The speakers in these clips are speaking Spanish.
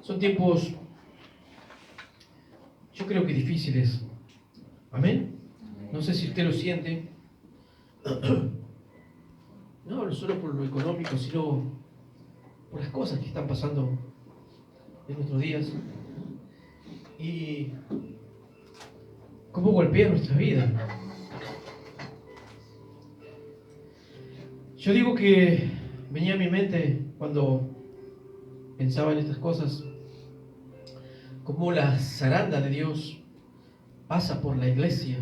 Son tiempos, yo creo que difíciles. ¿Amén? No sé si usted lo siente. No hablo solo por lo económico, sino por las cosas que están pasando en nuestros días. Y cómo golpea nuestra vida. Yo digo que venía a mi mente cuando pensaba en estas cosas, cómo la zaranda de Dios pasa por la iglesia.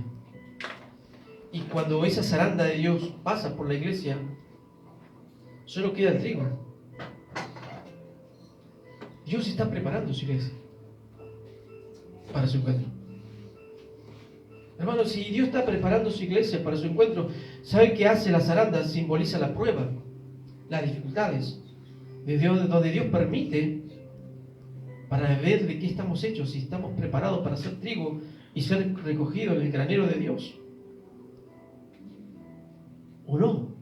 Y cuando esa zaranda de Dios pasa por la iglesia, solo queda el trigo. Dios está preparando su iglesia para su encuentro. Hermanos, si Dios está preparando su iglesia para su encuentro, ¿sabe qué hace la zaranda? Simboliza la prueba, las dificultades, de Dios, donde Dios permite para ver de qué estamos hechos, si estamos preparados para ser trigo y ser recogidos en el granero de Dios o no.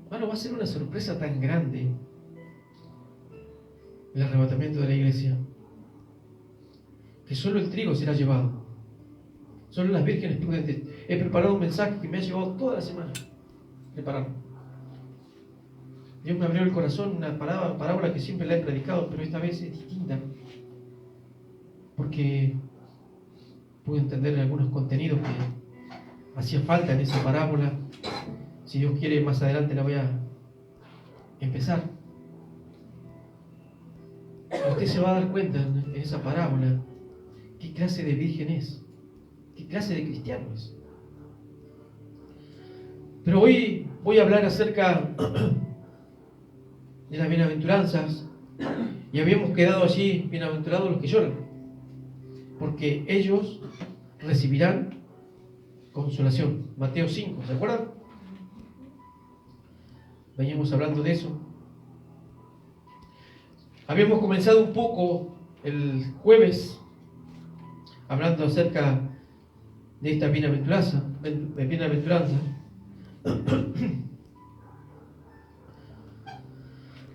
Hermano, va a ser una sorpresa tan grande el arrebatamiento de la iglesia, que solo el trigo será llevado, solo las vírgenes prudentes. He preparado un mensaje que me ha llevado toda la semana prepararlo. Dios me abrió el corazón, una parábola que siempre la he predicado, pero esta vez es distinta, porque pude entender algunos contenidos que hacía falta en esa parábola. Si Dios quiere, más adelante la voy a empezar. Usted se va a dar cuenta en esa parábola qué clase de virgen es, qué clase de cristiano es. Pero hoy voy a hablar acerca de las bienaventuranzas, y habíamos quedado allí: bienaventurados los que lloran, porque ellos recibirán consolación. Mateo 5, ¿se acuerdan? Veníamos hablando de eso. Habíamos comenzado un poco el jueves hablando acerca de esta bienaventuranza.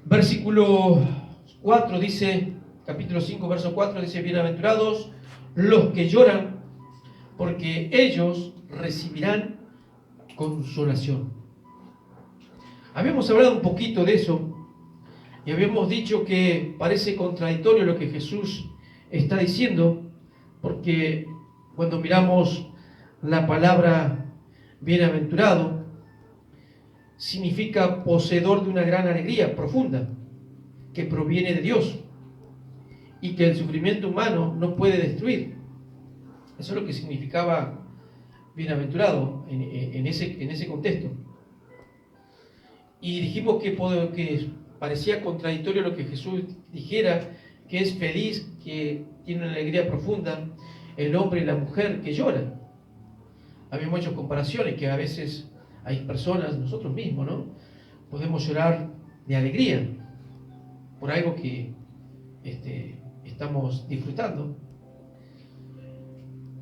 Versículo 4 dice, capítulo 5, verso 4 dice: bienaventurados los que lloran, porque ellos recibirán consolación. Habíamos hablado un poquito de eso y habíamos dicho que parece contradictorio lo que Jesús está diciendo, porque cuando miramos la palabra bienaventurado, significa poseedor de una gran alegría profunda que proviene de Dios y que el sufrimiento humano no puede destruir. Eso es lo que significaba bienaventurado en ese contexto. Y dijimos que parecía contradictorio lo que Jesús dijera, que es feliz, que tiene una alegría profunda, el hombre y la mujer que lloran. Habíamos hecho comparaciones que a veces hay personas, nosotros mismos, ¿no? Podemos llorar de alegría por algo que estamos disfrutando.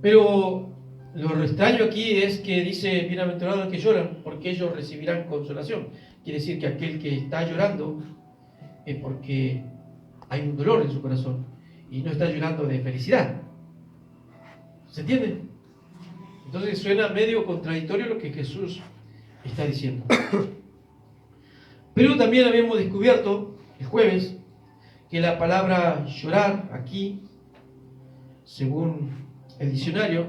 Pero lo extraño aquí es que dice: bienaventurados los que lloran, porque ellos recibirán consolación. Quiere decir que aquel que está llorando es porque hay un dolor en su corazón y no está llorando de felicidad. ¿Se entiende? Entonces suena medio contradictorio lo que Jesús está diciendo. Pero también habíamos descubierto el jueves que la palabra llorar aquí, según el diccionario,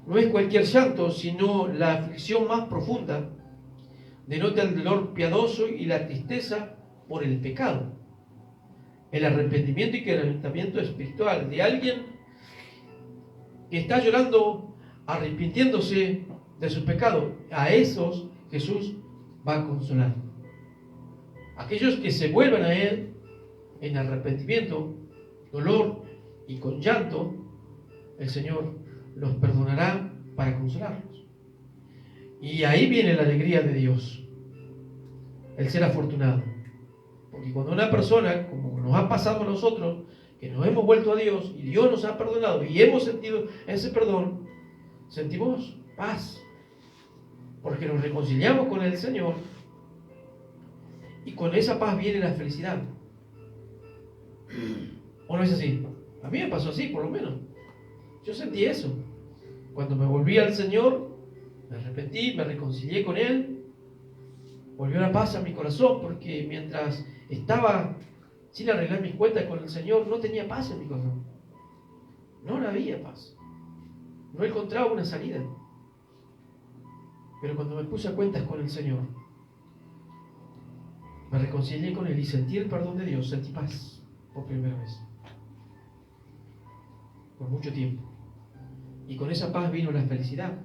no es cualquier llanto, sino la aflicción más profunda. Denota el dolor piadoso y la tristeza por el pecado, el arrepentimiento y quebrantamiento espiritual de alguien que está llorando, arrepintiéndose de sus pecados. A esos Jesús va a consolar. Aquellos que se vuelvan a Él en arrepentimiento, dolor y con llanto, el Señor los perdonará para consolarlos. Y ahí viene la alegría de Dios, el ser afortunado. Porque cuando una persona, como nos ha pasado a nosotros, que nos hemos vuelto a Dios y Dios nos ha perdonado y hemos sentido ese perdón, sentimos paz, porque nos reconciliamos con el Señor y con esa paz viene la felicidad. ¿O no es así? A mí me pasó así, por lo menos. Yo sentí eso. Cuando me volví al Señor, me arrepentí, me reconcilié con Él, volvió la paz a mi corazón, porque mientras estaba sin arreglar mis cuentas con el Señor, no tenía paz en mi corazón. No la había paz. No encontraba una salida. Pero cuando me puse a cuentas con el Señor, me reconcilié con Él y sentí el perdón de Dios, sentí paz por primera vez. Por mucho tiempo. Y con esa paz vino la felicidad.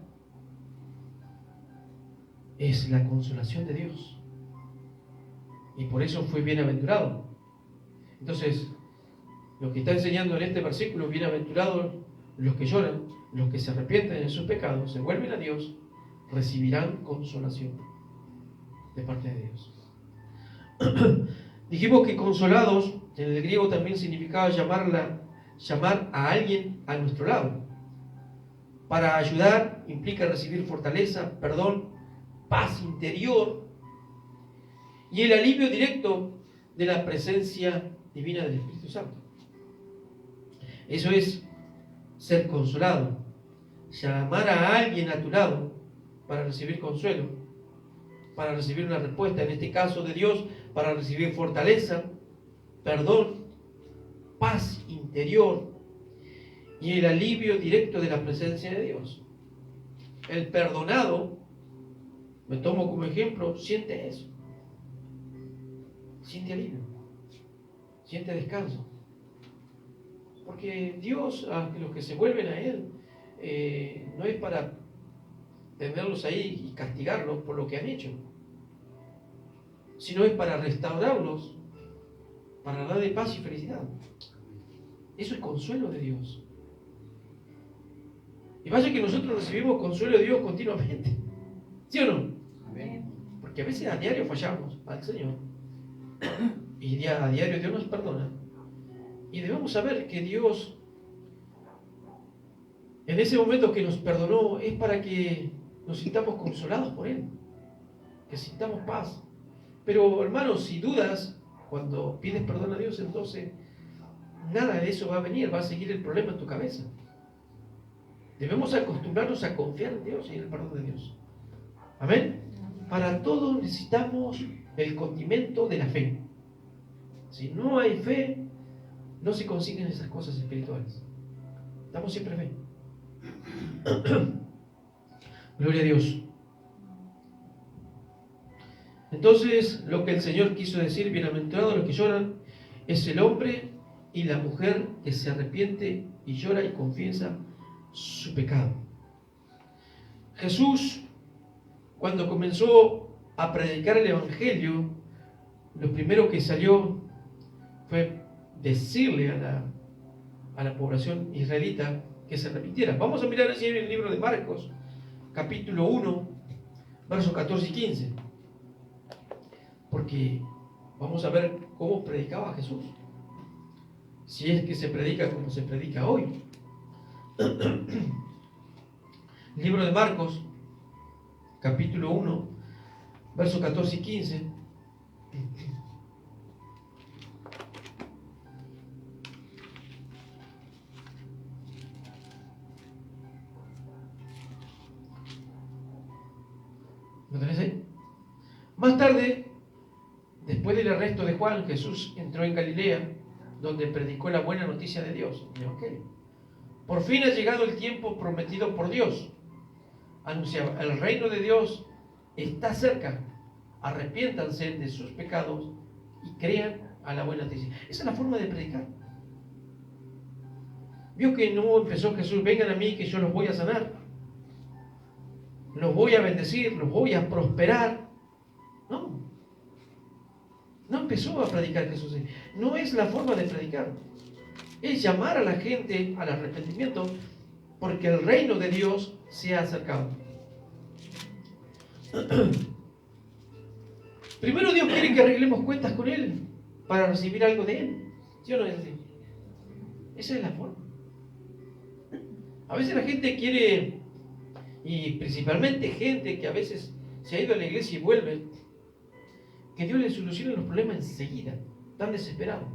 Es la consolación de Dios. Y por eso fue bienaventurado. Entonces, lo que está enseñando en este versículo, bienaventurados los que lloran, los que se arrepienten de sus pecados, se vuelven a Dios, recibirán consolación de parte de Dios. Dijimos que consolados en el griego también significaba llamar a alguien a nuestro lado. Para ayudar implica recibir fortaleza, perdón, paz interior y el alivio directo de la presencia divina del Espíritu Santo. Eso es ser consolado, llamar a alguien a tu lado para recibir consuelo, para recibir una respuesta, en este caso de Dios, para recibir fortaleza, perdón, paz interior y el alivio directo de la presencia de Dios. El perdonado, me tomo como ejemplo, siente eso, siente alivio, siente descanso, porque Dios, a los que se vuelven a Él, no es para tenerlos ahí y castigarlos por lo que han hecho, sino es para restaurarlos, para darle paz y felicidad. Eso es consuelo de Dios. Y vaya que nosotros recibimos consuelo de Dios continuamente, ¿sí o no? Amén. Porque a veces a diario fallamos al Señor y a diario Dios nos perdona, y debemos saber que Dios en ese momento que nos perdonó es para que nos sintamos consolados por Él, que sintamos paz. Pero hermanos, si dudas cuando pides perdón a Dios, entonces nada de eso va a venir, va a seguir el problema en tu cabeza. Debemos acostumbrarnos a confiar en Dios y en el perdón de Dios. Amén. Para todo necesitamos el condimento de la fe. Si no hay fe, no se consiguen esas cosas espirituales. Damos siempre fe. Gloria a Dios. Entonces, lo que el Señor quiso decir, bienaventurados los que lloran, es el hombre y la mujer que se arrepiente y llora y confiesa su pecado. Jesús, cuando comenzó a predicar el Evangelio, lo primero que salió fue decirle a la población israelita que se arrepintiera. Vamos a mirar así en el libro de Marcos, capítulo 1, versos 14 y 15. Porque vamos a ver cómo predicaba Jesús. Si es que se predica como se predica hoy. Libro de Marcos, capítulo 1, versos 14 y 15. ¿Lo tenés ahí? Más tarde, después del arresto de Juan, Jesús entró en Galilea, donde predicó la buena noticia de Dios, el Evangelio. Por fin ha llegado el tiempo prometido por Dios. Anunciaba, el reino de Dios está cerca. Arrepiéntanse de sus pecados y crean a la buena noticia. Esa es la forma de predicar. Vio que no empezó Jesús, vengan a mí que yo los voy a sanar, los voy a bendecir, los voy a prosperar. No empezó a predicar Jesús. No es la forma de predicar. Es llamar a la gente al arrepentimiento porque el reino de Dios se ha acercado. Primero Dios quiere que arreglemos cuentas con Él para recibir algo de Él. ¿Sí o no es así? Esa es la forma. A veces la gente quiere, y principalmente gente que a veces se ha ido a la iglesia y vuelve, que Dios le solucione los problemas enseguida, tan desesperado.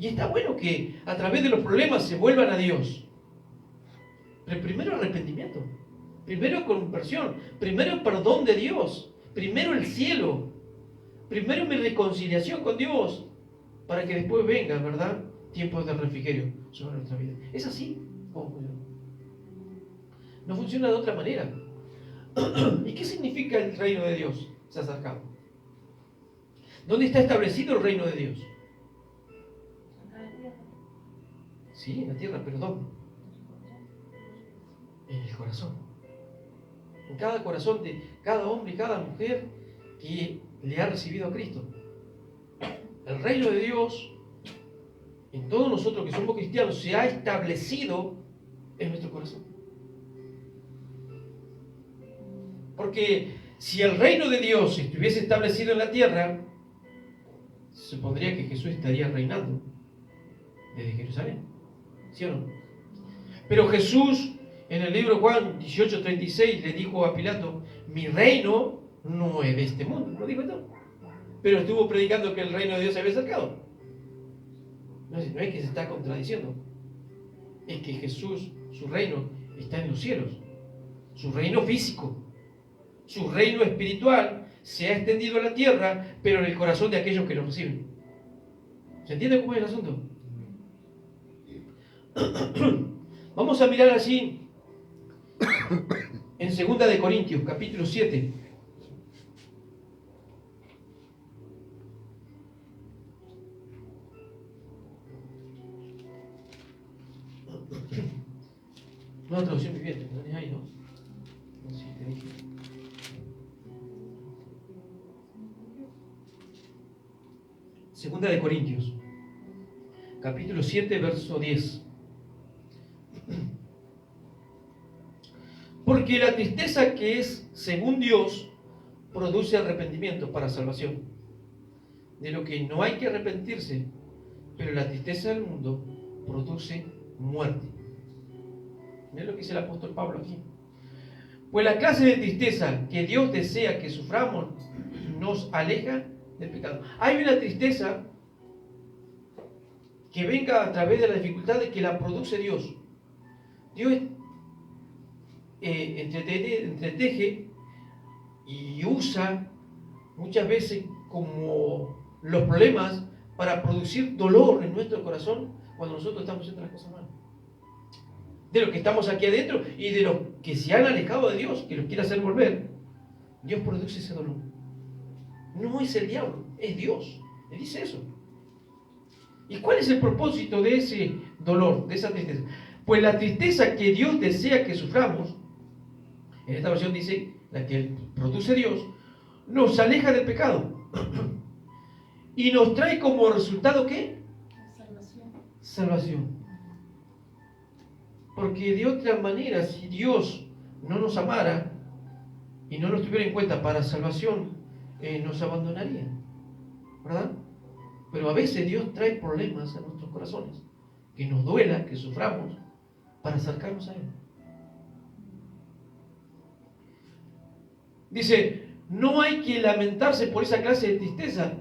Y está bueno que a través de los problemas se vuelvan a Dios. Pero primero arrepentimiento, primero conversión, primero perdón de Dios, primero el cielo, primero mi reconciliación con Dios, para que después venga, ¿verdad?, tiempos de refrigerio sobre nuestra vida. ¿Es así? ¿Cómo funciona? No funciona de otra manera. ¿Y qué significa el reino de Dios? Se ha acercado. ¿Dónde está establecido el reino de Dios? Sí, en la tierra, pero ¿dónde? En el corazón. En cada corazón de cada hombre y cada mujer que le ha recibido a Cristo. El reino de Dios, en todos nosotros que somos cristianos, se ha establecido en nuestro corazón. Porque si el reino de Dios estuviese establecido en la tierra, se supondría que Jesús estaría reinando desde Jerusalén. ¿Sí o no? Pero Jesús, en el libro Juan 18:36, le dijo a Pilato: mi reino no es de este mundo. Lo dijo todo. Pero estuvo predicando que el reino de Dios se había acercado. No es que se está contradiciendo. Es que Jesús, su reino, está en los cielos. Su reino físico. Su reino espiritual se ha extendido a la tierra, pero en el corazón de aquellos que lo reciben. ¿Se entiende cómo es el asunto? Vamos a mirar así en 2 de Corintios, capítulo 7. Nueva traducción viviente, ¿no tenés ahí, no? No sé si te dije. Segunda de Corintios, capítulo 7, verso 10. Porque la tristeza que es según Dios produce arrepentimiento para salvación, de lo que no hay que arrepentirse, pero la tristeza del mundo produce muerte. Miren lo que dice el apóstol Pablo aquí. Pues la clase de tristeza que Dios desea que suframos nos aleja del pecado. Hay una tristeza que venga a través de las dificultades que la produce Dios. Dios entreteje y usa muchas veces como los problemas para producir dolor en nuestro corazón cuando nosotros estamos haciendo las cosas mal. De los que estamos aquí adentro y de los que se han alejado de Dios, que los quiere hacer volver, Dios produce ese dolor. No es el diablo, es Dios. Le dice eso. ¿Y cuál es el propósito de ese dolor, de esa tristeza? Pues la tristeza que Dios desea que suframos, en esta versión dice, la que produce Dios, nos aleja del pecado. Y nos trae como resultado, ¿qué? Salvación. Salvación. Porque de otra manera, si Dios no nos amara y no nos tuviera en cuenta para salvación, nos abandonaría, ¿verdad? Pero a veces Dios trae problemas a nuestros corazones, que nos duela, que suframos, para acercarnos a Él. Dice, no hay que lamentarse por esa clase de tristeza.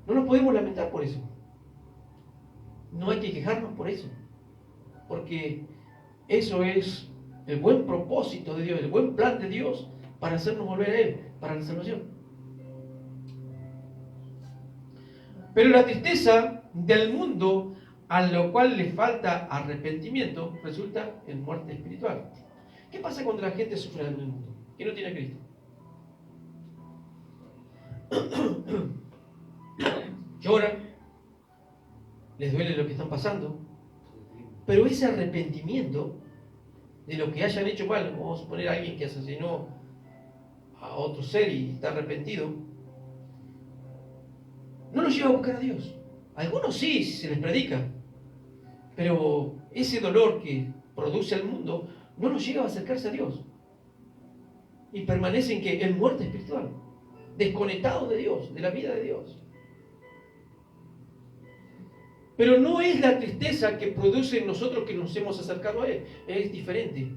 No nos podemos lamentar por eso. No hay que quejarnos por eso. Porque eso es el buen propósito de Dios, el buen plan de Dios para hacernos volver a Él, para la salvación. Pero la tristeza del mundo, a lo cual le falta arrepentimiento, resulta en muerte espiritual. ¿Qué pasa cuando la gente sufre en el mundo? Que no tiene a Cristo. Lloran, les duele lo que están pasando, pero ese arrepentimiento de lo que hayan hecho mal, vamos a suponer a alguien que asesinó a otro ser y está arrepentido, no los lleva a buscar a Dios. Algunos sí, si se les predica, pero ese dolor que produce el mundo no los lleva a acercarse a Dios. Y permanecen que en muerte espiritual, desconectados de Dios, de la vida de Dios. Pero no es la tristeza que produce en nosotros que nos hemos acercado a Él, es diferente.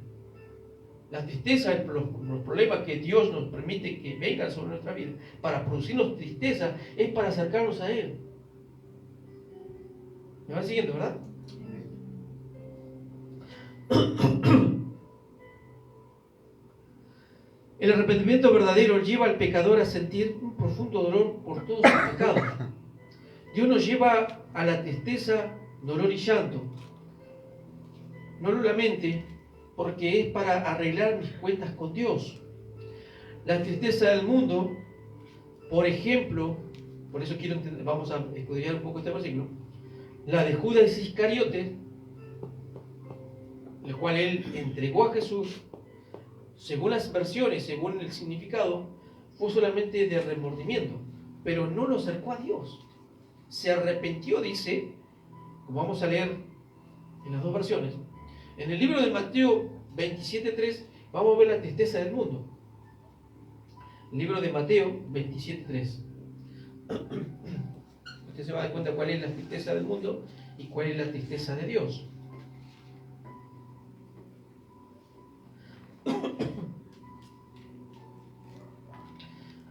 La tristeza, los problemas que Dios nos permite que vengan sobre nuestra vida para producirnos tristeza, es para acercarnos a Él. ¿Me van siguiendo, verdad? El arrepentimiento verdadero lleva al pecador a sentir un profundo dolor por todos sus pecados. Dios nos lleva a la tristeza, dolor y llanto. No lo lamente, porque es para arreglar mis cuentas con Dios. La tristeza del mundo, por ejemplo, por eso vamos a escudriñar un poco este versículo, la de Judas Iscariote, el cual él entregó a Jesús, según las versiones, según el significado, fue solamente de remordimiento, pero no lo acercó a Dios. Se arrepintió, dice, como vamos a leer en las dos versiones. En el libro de Mateo 27:3 vamos a ver la tristeza del mundo. El libro de Mateo 27:3. Usted se va a dar cuenta cuál es la tristeza del mundo y cuál es la tristeza de Dios.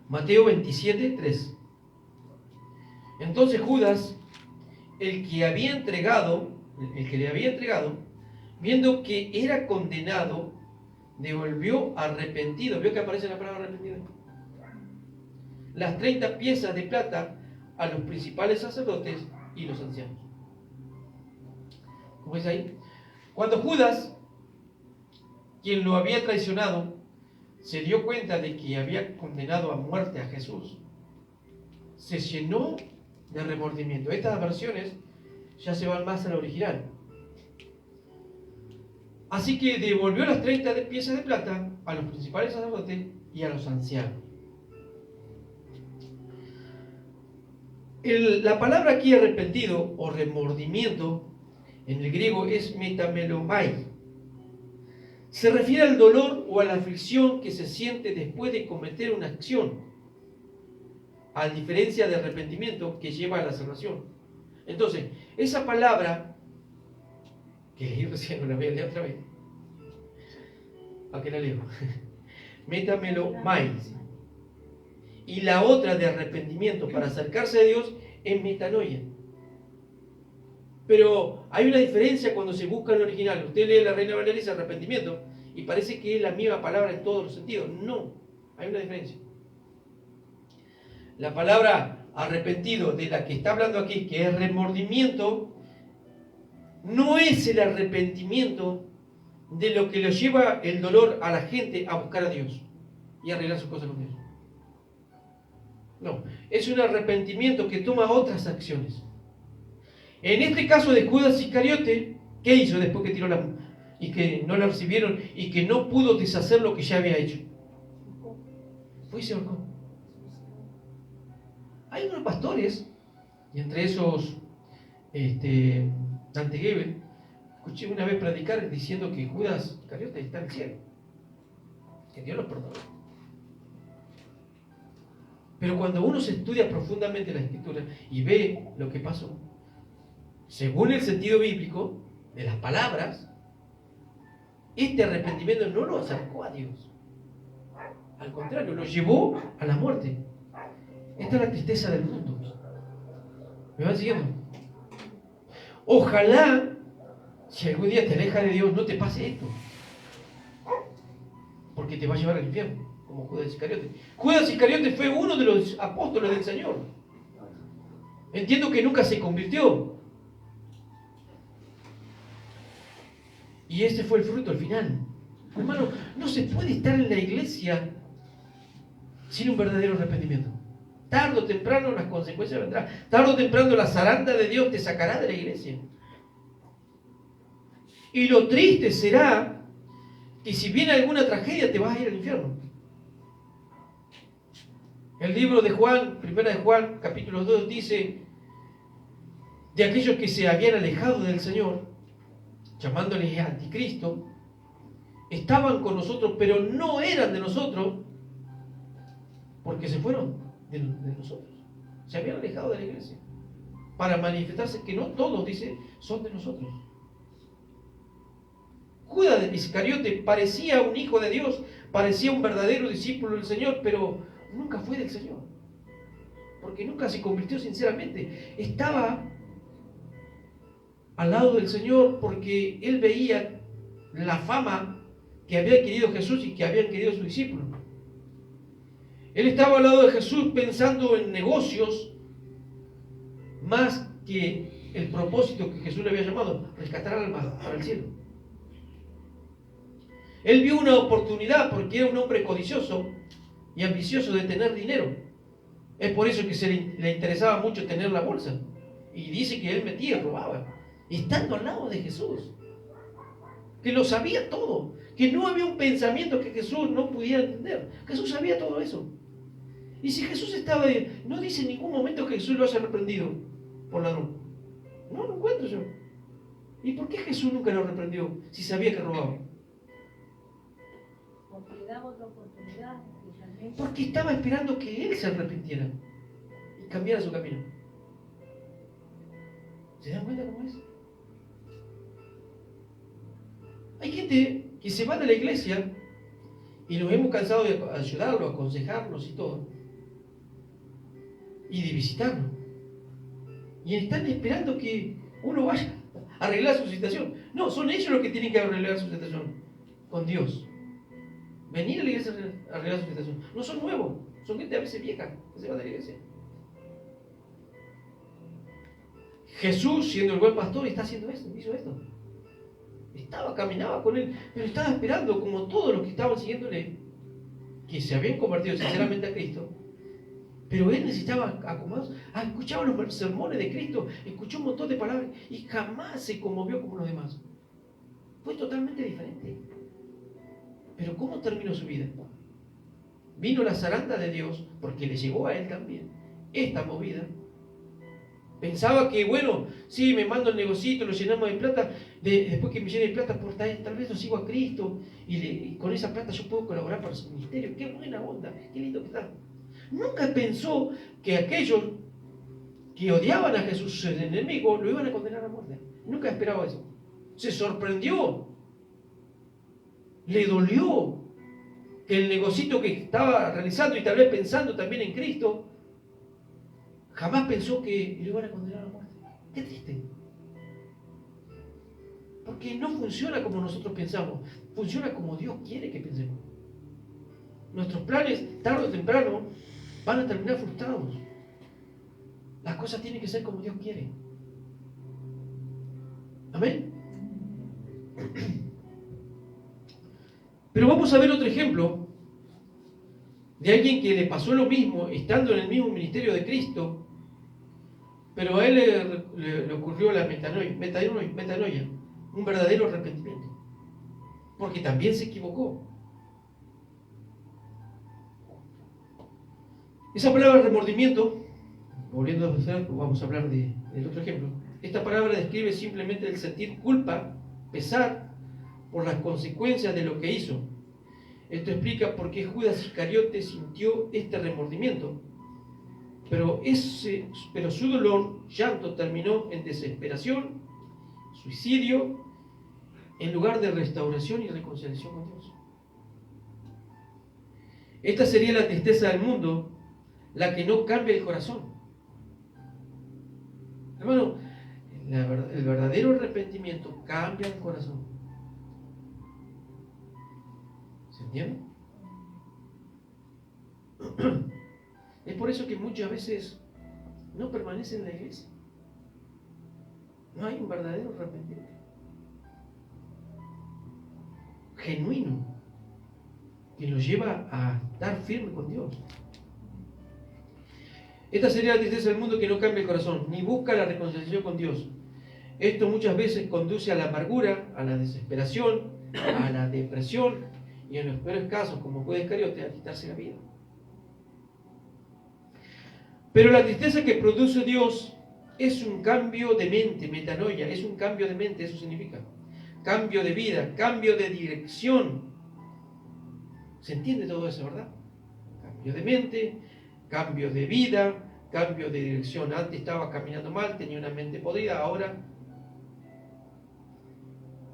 Mateo 27:3. Entonces Judas, el que le había entregado, viendo que era condenado, devolvió arrepentido. ¿Vio que aparece la palabra arrepentido? Las 30 piezas de plata a los principales sacerdotes y los ancianos. ¿Cómo es ahí? Cuando Judas, quien lo había traicionado, se dio cuenta de que había condenado a muerte a Jesús, se llenó de remordimiento. Estas versiones ya se van más a la original. Así que devolvió las 30 piezas de plata a los principales sacerdotes y a los ancianos. La palabra aquí arrepentido o remordimiento en el griego es metamelomai. Se refiere al dolor o a la aflicción que se siente después de cometer una acción, a diferencia de arrepentimiento que lleva a la salvación. Entonces, esa palabra, que leí recién, no la voy a leer otra vez. ¿A qué la leo? Metamelomai. Y la otra de arrepentimiento para acercarse a Dios es metanoia. Pero hay una diferencia cuando se busca en el original. Usted lee la Reina Valera y dice arrepentimiento y parece que es la misma palabra en todos los sentidos. No, hay una diferencia. La palabra arrepentido de la que está hablando aquí, que es remordimiento, no es el arrepentimiento de lo que le lleva el dolor a la gente a buscar a Dios y arreglar sus cosas con Dios. No, es un arrepentimiento que toma otras acciones. En este caso de Judas Iscariote, ¿qué hizo después que tiró y que no la recibieron y que no pudo deshacer lo que ya había hecho? Fue y se ahorcó. Hay unos pastores, y entre esos Dante Gebel, escuché una vez predicar diciendo que Judas Iscariote está en el cielo, que Dios lo perdonó. Pero cuando uno se estudia profundamente la Escritura y ve lo que pasó, según el sentido bíblico de las palabras, este arrepentimiento no lo acercó a Dios. Al contrario, lo llevó a la muerte. Esta es la tristeza del mundo. ¿Me van siguiendo? Ojalá, si algún día te alejas de Dios, no te pase esto. Porque te va a llevar al infierno, como Judas Iscariote. Judas Iscariote fue uno de los apóstoles del Señor. Entiendo que nunca se convirtió. Y ese fue el fruto al final. Hermano, no se puede estar en la iglesia sin un verdadero arrepentimiento. Tarde o temprano las consecuencias vendrán. Tarde o temprano la zaranda de Dios te sacará de la iglesia. Y lo triste será que si viene alguna tragedia te vas a ir al infierno. El libro de Juan, primera de Juan, capítulo 2, dice de aquellos que se habían alejado del Señor, llamándoles anticristo, estaban con nosotros, pero no eran de nosotros, porque se fueron de nosotros. Se habían alejado de la iglesia, para manifestarse que no todos, dice, son de nosotros. Judas Iscariote parecía un hijo de Dios, parecía un verdadero discípulo del Señor, pero nunca fue del Señor, porque nunca se convirtió sinceramente. Estaba al lado del Señor porque él veía la fama que había adquirido Jesús y que habían querido sus discípulos. Él estaba al lado de Jesús pensando en negocios más que el propósito que Jesús le había llamado, rescatar almas para el cielo. Él vio una oportunidad porque era un hombre codicioso y ambicioso de tener dinero. Es por eso que le interesaba mucho tener la bolsa. Y dice que él metía, robaba, estando al lado de Jesús, que lo sabía todo, que no había un pensamiento que Jesús no pudiera entender. Jesús sabía todo eso. Y si Jesús estaba, no dice en ningún momento que Jesús lo haya reprendido por ladrón. No lo encuentro yo. ¿Y por qué Jesús nunca lo reprendió si sabía que robaba? Porque le daba otra oportunidad. Porque estaba esperando que él se arrepintiera y cambiara su camino. ¿Se dan cuenta cómo es? Hay gente que se va de la iglesia y nos hemos cansado de ayudarlo, aconsejarnos y todo, y de visitarnos. Y están esperando que uno vaya a arreglar su situación. No, son ellos los que tienen que arreglar su situación con Dios. Venir a la iglesia a arreglar su situación. No son nuevos, son gente a veces vieja que se va de la iglesia. Jesús, siendo el buen pastor, está haciendo esto, hizo esto. Caminaba con él, pero estaba esperando, como todos los que estaban siguiéndole, que se habían convertido sinceramente a Cristo. Pero él necesitaba acomodarse. Escuchaba los sermones de Cristo, escuchó un montón de palabras y jamás se conmovió como los demás. Fue totalmente diferente. Pero ¿cómo terminó su vida? Vino la zaranda de Dios, porque le llegó a él también esta movida. Pensaba que, bueno, sí, me mando el negocito, lo llenamos de plata, después que me llene de plata, tal vez lo sigo a Cristo, y con esa plata yo puedo colaborar para su ministerio. ¡Qué buena onda! ¡Qué lindo que está! Nunca pensó que aquellos que odiaban a Jesús, sus enemigos, lo iban a condenar a muerte. Nunca esperaba eso. Se sorprendió. Le dolió que el negocito que estaba realizando y tal vez pensando también en Cristo, jamás pensó que lo iban a condenar a muerte. Qué triste. Porque no funciona como nosotros pensamos, funciona como Dios quiere que pensemos. Nuestros planes, tarde o temprano, van a terminar frustrados. Las cosas tienen que ser como Dios quiere. Amén. Pero vamos a ver otro ejemplo de alguien que le pasó lo mismo, estando en el mismo ministerio de Cristo, pero a él le ocurrió la metanoia, un verdadero arrepentimiento, porque también se equivocó. Esa palabra remordimiento, volviendo a empezar, vamos a hablar del otro ejemplo. Esta palabra describe simplemente el sentir culpa, pesar por las consecuencias de lo que hizo. Esto explica por qué Judas Iscariote sintió este remordimiento. Pero su dolor, llanto, terminó en desesperación, suicidio, en lugar de restauración y reconciliación con Dios. Esta sería la tristeza del mundo, la que no cambia el corazón. Hermano, el verdadero arrepentimiento cambia el corazón. ¿Se entiende? Es por eso que muchas veces no permanecen en la iglesia. No hay un verdadero arrepentimiento genuino que los lleva a estar firme con Dios. Esta sería la tristeza del mundo que no cambia el corazón, ni busca la reconciliación con Dios. Esto muchas veces conduce a la amargura, a la desesperación, a la depresión y en los peores casos, como Judas Iscariote, a quitarse la vida. Pero la tristeza que produce Dios es un cambio de mente, metanoia, es un cambio de mente, eso significa. Cambio de vida, cambio de dirección. ¿Se entiende todo eso, verdad? Cambio de mente, cambio de vida, cambio de dirección. Antes estaba caminando mal, tenía una mente podrida, ahora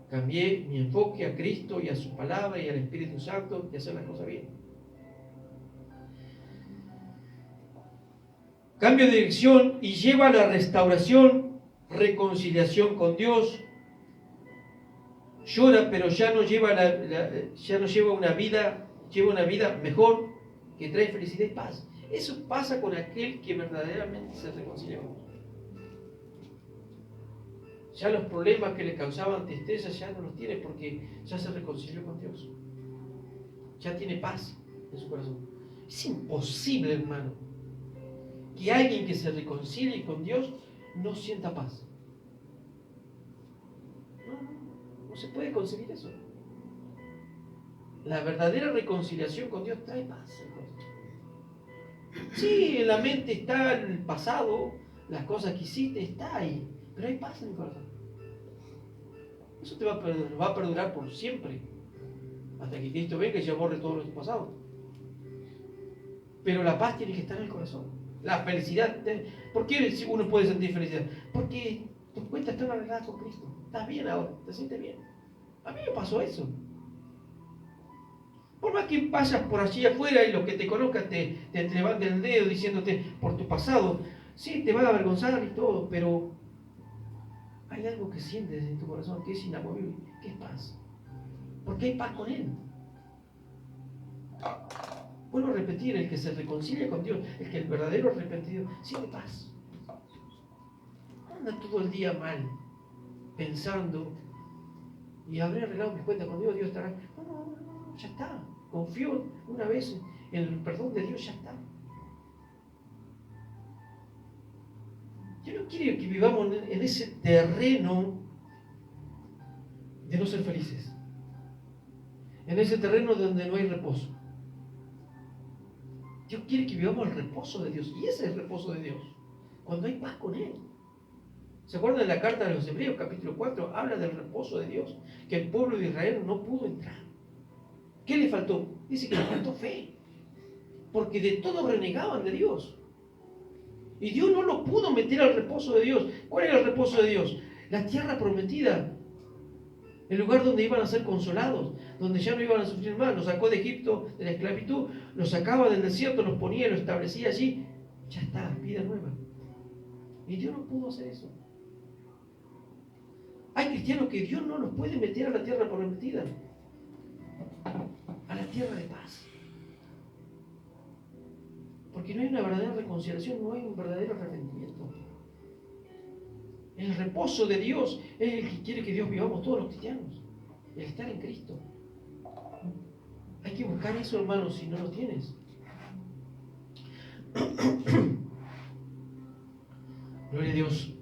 cambié mi enfoque a Cristo y a su palabra y al Espíritu Santo y hacer las cosas bien. Cambio de dirección y lleva a la restauración, reconciliación con Dios. Llora, pero ya no lleva lleva una vida mejor, que trae felicidad y paz. Eso pasa con aquel que verdaderamente se reconcilia con Dios. Ya los problemas que le causaban tristeza ya no los tiene porque ya se reconcilió con Dios. Ya tiene paz en su corazón. Es imposible, hermano, que alguien que se reconcilie con Dios no sienta paz. No se puede concebir eso. La verdadera reconciliación con Dios trae paz. Sí, en la mente está el pasado, las cosas que hiciste, está ahí, pero hay paz en el corazón. Eso te va a perdurar por siempre, hasta que Cristo venga y ya borre todo lo pasado. Pero la paz tiene que estar en el corazón. La felicidad. ¿Por qué uno puede sentir felicidad? Porque tus cuentas están arregladas con Cristo. Estás bien ahora, te sientes bien. A mí me pasó eso. Por más que vayas por allí afuera y los que te conozcan te levanten el dedo diciéndote por tu pasado, sí, te va a avergonzar y todo, pero hay algo que sientes en tu corazón que es inamovible, que es paz. Porque hay paz con Él. Vuelvo a repetir, el que se reconcilia con Dios, el que el verdadero arrepentido, siente paz. No anda todo el día mal, pensando, y habré arreglado mis cuentas con Dios, Dios estará. No, ya está. Confío una vez en el perdón de Dios, ya está. Yo no quiero que vivamos en ese terreno de no ser felices. En ese terreno donde no hay reposo. Dios quiere que vivamos el reposo de Dios. Y ese es el reposo de Dios. Cuando hay paz con Él. ¿Se acuerdan de la carta de los Hebreos, capítulo 4? Habla del reposo de Dios. Que el pueblo de Israel no pudo entrar. ¿Qué le faltó? Dice que le faltó fe. Porque de todo renegaban de Dios. Y Dios no lo pudo meter al reposo de Dios. ¿Cuál era el reposo de Dios? La tierra prometida. El lugar donde iban a ser consolados, donde ya no iban a sufrir más. Los sacó de Egipto, de la esclavitud, los sacaba del desierto, los ponía y los establecía allí. Ya está, vida nueva. Y Dios no pudo hacer eso. Hay cristianos que Dios no los puede meter a la tierra prometida, a la tierra de paz. Porque no hay una verdadera reconciliación, no hay un verdadero arrepentimiento. El reposo de Dios es el que quiere que Dios vivamos todos los cristianos. El estar en Cristo. Hay que buscar eso, hermanos, si no lo tienes. Gloria a Dios.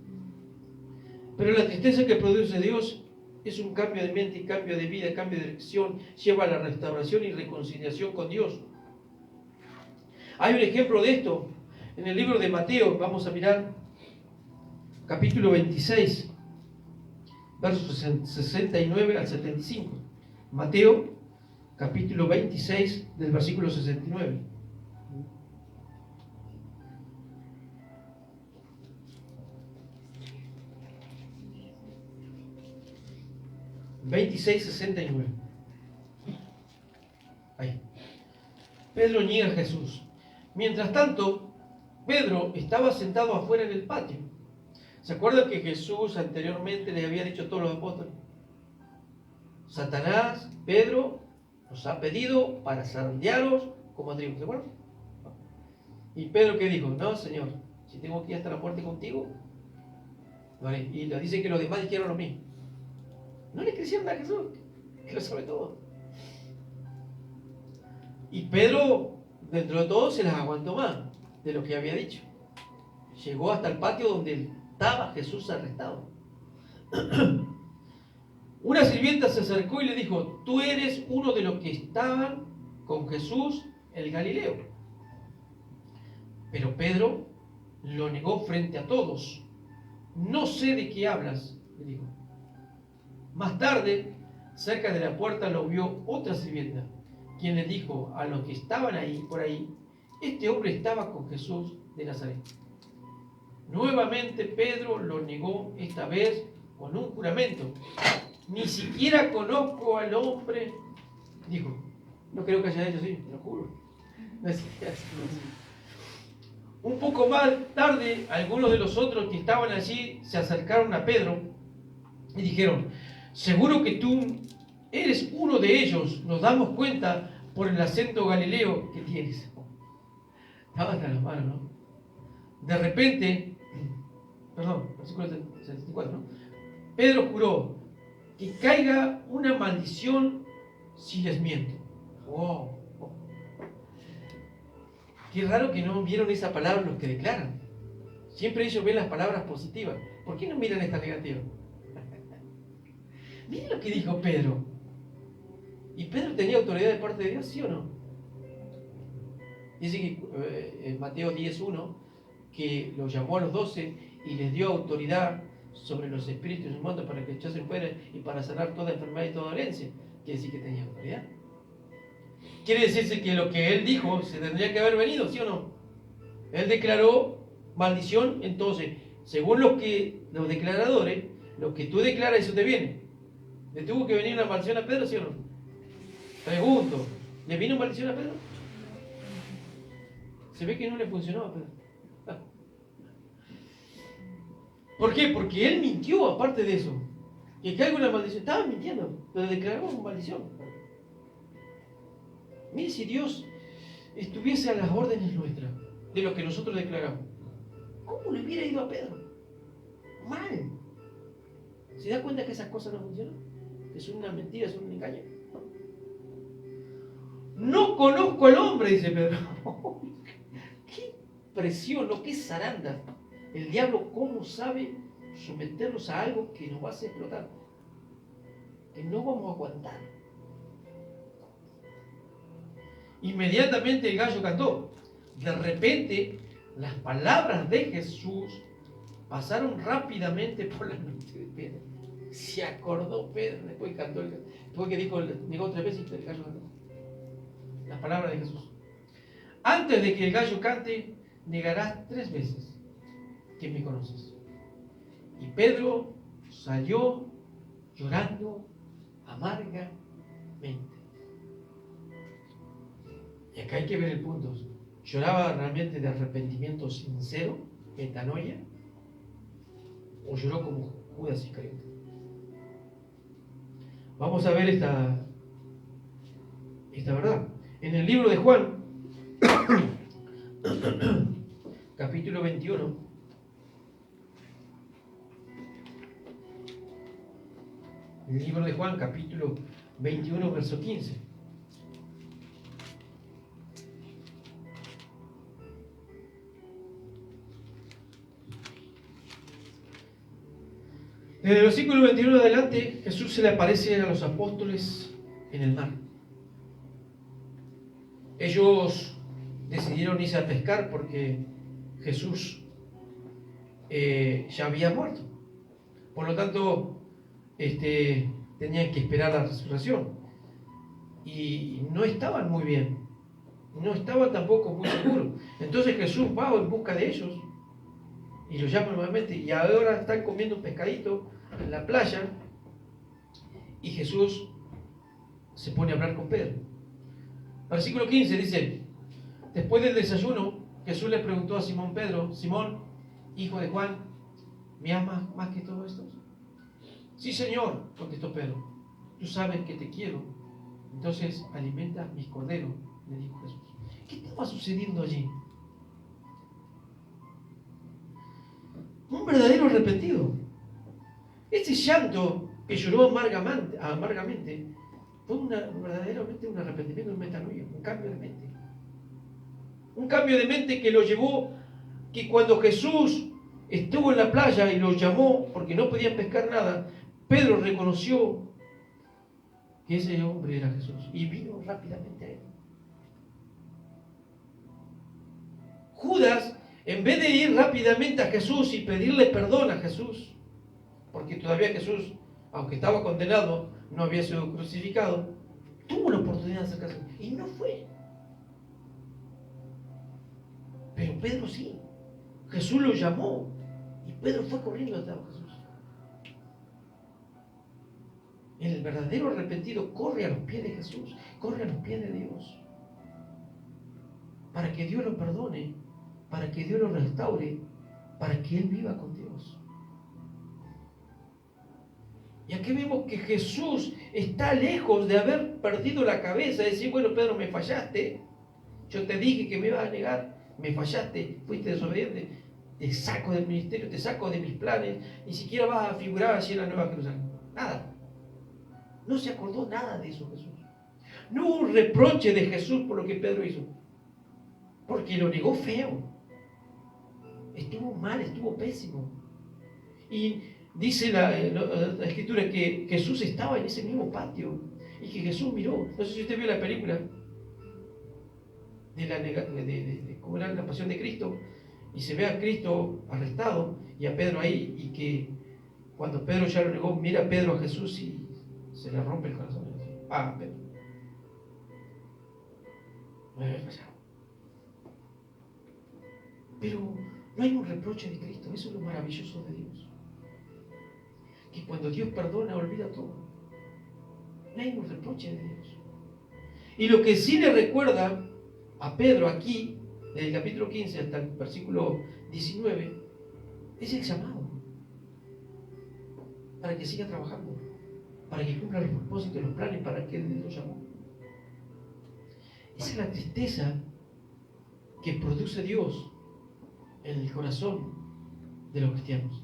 Pero la tristeza que produce Dios es un cambio de mente, cambio de vida, cambio de dirección. Lleva a la restauración y reconciliación con Dios. Hay un ejemplo de esto en el libro de Mateo. Vamos a mirar capítulo 26, versos 69 al 75. Mateo, capítulo 26, del versículo 69. Ahí. Pedro niega a Jesús. Mientras tanto, Pedro estaba sentado afuera en el patio. ¿Se acuerdan que Jesús anteriormente les había dicho a todos los apóstoles? Satanás, Pedro, nos ha pedido para zarandearos como a trigo. ¿Se acuerdan? Y Pedro, ¿qué dijo? No, Señor, si tengo que ir hasta la muerte contigo, no haré. Y le dice que los demás dijeron lo mismo. No le creyeron a Jesús, que lo sabe todo. Y Pedro, dentro de todo, se las aguantó más de lo que había dicho. Llegó hasta el patio donde estaba Jesús arrestado. Una sirvienta se acercó y le dijo: tú eres uno de los que estaban con Jesús el Galileo. Pero Pedro lo negó frente a todos. No sé de qué hablas, le dijo. Más tarde, cerca de la puerta lo vio otra sirvienta, quien le dijo a los que estaban ahí, por ahí: este hombre estaba con Jesús de Nazaret. Nuevamente Pedro lo negó, esta vez con un juramento. Ni siquiera conozco al hombre, dijo. No creo que haya hecho así, te lo juro. Un poco más tarde, algunos de los otros que estaban allí se acercaron a Pedro y dijeron: seguro que tú eres uno de ellos, nos damos cuenta por el acento galileo que tienes. Estaban a las manos, ¿no? De repente, versículo 64, ¿no? Pedro juró: que caiga una maldición si les miento. ¡Wow! Qué raro que no vieron esa palabra los que declaran. Siempre ellos ven las palabras positivas. ¿Por qué no miran esta negativa? Miren lo que dijo Pedro. ¿Y Pedro tenía autoridad de parte de Dios, sí o no? Dice que en Mateo 10:1 que los llamó a los 12 y les dio autoridad sobre los espíritus inmundos para que echasen fuera y para sanar toda enfermedad y toda dolencia. Quiere decir que tenía autoridad. Quiere decirse que lo que él dijo se tendría que haber venido, ¿sí o no? Él declaró maldición, entonces, según los declaradores, lo que tú declaras, eso te viene. ¿Le tuvo que venir una maldición a Pedro, sí o no? Pregunto, ¿le vino maldición a Pedro? Se ve que no le funcionó a Pedro. ¿Por qué? Porque él mintió, aparte de eso. Que caiga una maldición. Estaba mintiendo, pero declaró una maldición. Mire, si Dios estuviese a las órdenes nuestras de lo que nosotros declaramos, ¿cómo le hubiera ido a Pedro? Mal. ¿Se da cuenta que esas cosas no funcionan? Que son una mentira, son un engaño. No conozco al hombre, dice Pedro. Qué presión, lo que es zaranda. El diablo, ¿cómo sabe someternos a algo que nos va a hacer explotar? Que no vamos a aguantar. Inmediatamente el gallo cantó. De repente, las palabras de Jesús pasaron rápidamente por la mente de Pedro. Se acordó Pedro, después cantó, después que dijo, negó 3 veces y el gallo cantó. Las palabras de Jesús. Antes de que el gallo cante, negarás 3 veces que me conoces. Y Pedro salió llorando amargamente. Y acá hay que ver el punto. ¿Lloraba realmente de arrepentimiento sincero, metanoia? ¿O lloró como Judas Iscariote? Vamos a ver esta verdad. En el libro de Juan, capítulo 21, el libro de Juan, capítulo 21, verso 15. Desde el versículo 21 en adelante, Jesús se le aparece a los apóstoles en el mar. Ellos decidieron irse a pescar porque Jesús ya había muerto. Por lo tanto, tenían que esperar la resurrección. Y no estaban muy bien. No estaban tampoco muy seguros. Entonces Jesús va en busca de ellos y los llama nuevamente. Y ahora están comiendo un pescadito en la playa. Y Jesús se pone a hablar con Pedro. Versículo 15 dice: después del desayuno, Jesús le preguntó a Simón Pedro: Simón, hijo de Juan, ¿me amas más que todo esto? Sí, Señor, contestó Pedro, tú sabes que te quiero, entonces alimenta mis corderos, le dijo Jesús. ¿Qué estaba sucediendo allí? Un verdadero arrepentido. Ese llanto que lloró amargamente fue verdaderamente un arrepentimiento, un metanoia, un cambio de mente. Un cambio de mente que lo llevó, que cuando Jesús estuvo en la playa y los llamó porque no podían pescar nada, Pedro reconoció que ese hombre era Jesús y vino rápidamente a él. Judas, en vez de ir rápidamente a Jesús y pedirle perdón a Jesús, porque todavía Jesús, aunque estaba condenado, no había sido crucificado, tuvo la oportunidad de acercarse y no fue. Pero Pedro sí. Jesús lo llamó y Pedro fue corriendo hasta Jesús. El verdadero arrepentido corre a los pies de Jesús, corre a los pies de Dios, para que Dios lo perdone para que Dios lo restaure, para que él viva con Dios. Y aquí vemos que Jesús está lejos de haber perdido la cabeza, de decir, bueno, Pedro, me fallaste, yo te dije que me ibas a negar, me fallaste, fuiste desobediente, te saco del ministerio, te saco de mis planes, ni siquiera vas a figurar allí en la Nueva Jerusalén. Nada. No se acordó nada de eso Jesús. No hubo un reproche de Jesús por lo que Pedro hizo, porque lo negó feo. Estuvo mal, estuvo pésimo. Y dice la Escritura que Jesús estaba en ese mismo patio y que Jesús miró. No sé si usted vio la película de cómo era la pasión de Cristo, y se ve a Cristo arrestado y a Pedro ahí, y que cuando Pedro ya lo negó, mira a Pedro a Jesús y se le rompe el corazón. Ah, Pedro, me había fallado. Pero no hay un reproche de Cristo. Eso es lo maravilloso de Dios, que cuando Dios perdona, olvida todo. No hay un reproche de Dios. Y lo que sí le recuerda a Pedro aquí, desde el capítulo 15 hasta el versículo 19, es el llamado para que siga trabajando, para que cumpla los propósitos, los planes para que Él lo llamó. Esa es la tristeza que produce Dios en el corazón de los cristianos,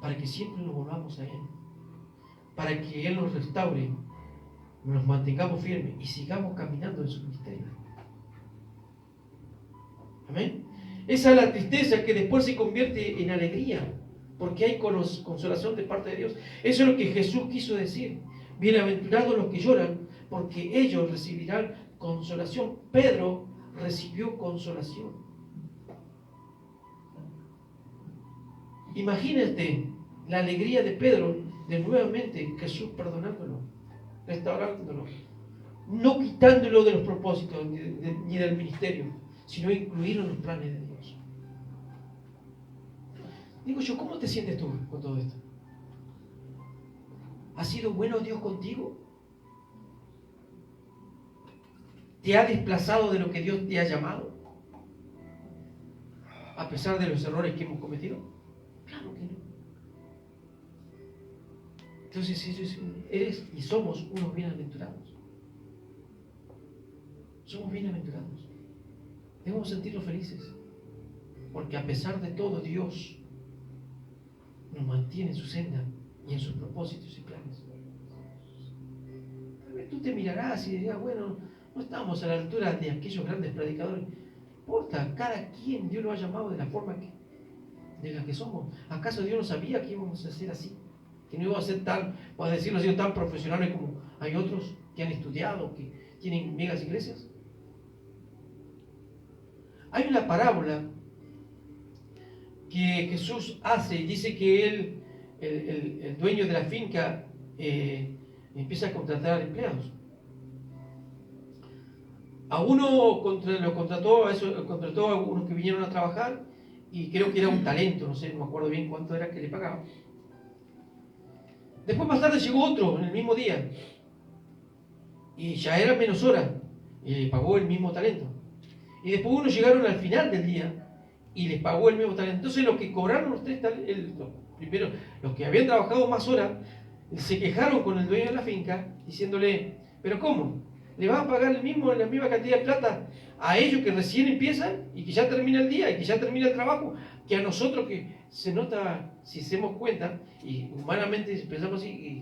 para que siempre nos volvamos a Él, para que Él nos restaure, nos mantengamos firmes y sigamos caminando en su ministerio. Amén. Esa es la tristeza que después se convierte en alegría, porque hay consolación de parte de Dios. Eso es lo que Jesús quiso decir. Bienaventurados los que lloran, porque ellos recibirán consolación. Pedro recibió consolación. Imagínate la alegría de Pedro de nuevamente Jesús perdonándolo, restaurándolo, no quitándolo de los propósitos ni del ministerio, sino incluirlo en los planes de Dios. Digo yo, ¿cómo te sientes tú con todo esto? ¿Ha sido bueno Dios contigo? ¿Te ha desplazado de lo que Dios te ha llamado? A pesar de los errores que hemos cometido. Claro que no. Entonces eres y somos unos bienaventurados. Somos bienaventurados. Debemos sentirnos felices, porque a pesar de todo Dios nos mantiene en su senda y en sus propósitos y planes. Tal vez tú te mirarás y dirás, bueno, no estamos a la altura de aquellos grandes predicadores. No importa, cada quien Dios lo ha llamado de la forma de la que somos. ¿Acaso Dios no sabía que íbamos a ser así? Que no íbamos a ser tan, por decirlo así, tan profesionales como hay otros que han estudiado, que tienen megas iglesias. Hay una parábola que Jesús hace y dice que él, el dueño de la finca, empieza a contratar empleados. A uno lo contrató a algunos que vinieron a trabajar, y creo que era un talento, no sé, no me acuerdo bien cuánto era que le pagaban. Después más tarde llegó otro en el mismo día, y ya era menos horas, y le pagó el mismo talento. Y después unos llegaron al final del día y les pagó el mismo talento. Entonces los que cobraron los tres talentos, primero los que habían trabajado más horas, se quejaron con el dueño de la finca diciéndole, ¿pero cómo? ¿Le vas a pagar la misma cantidad de plata a ellos que recién empiezan y que ya termina el día y que ya termina el trabajo, que a nosotros que se nota, si hacemos cuenta, y humanamente pensamos así,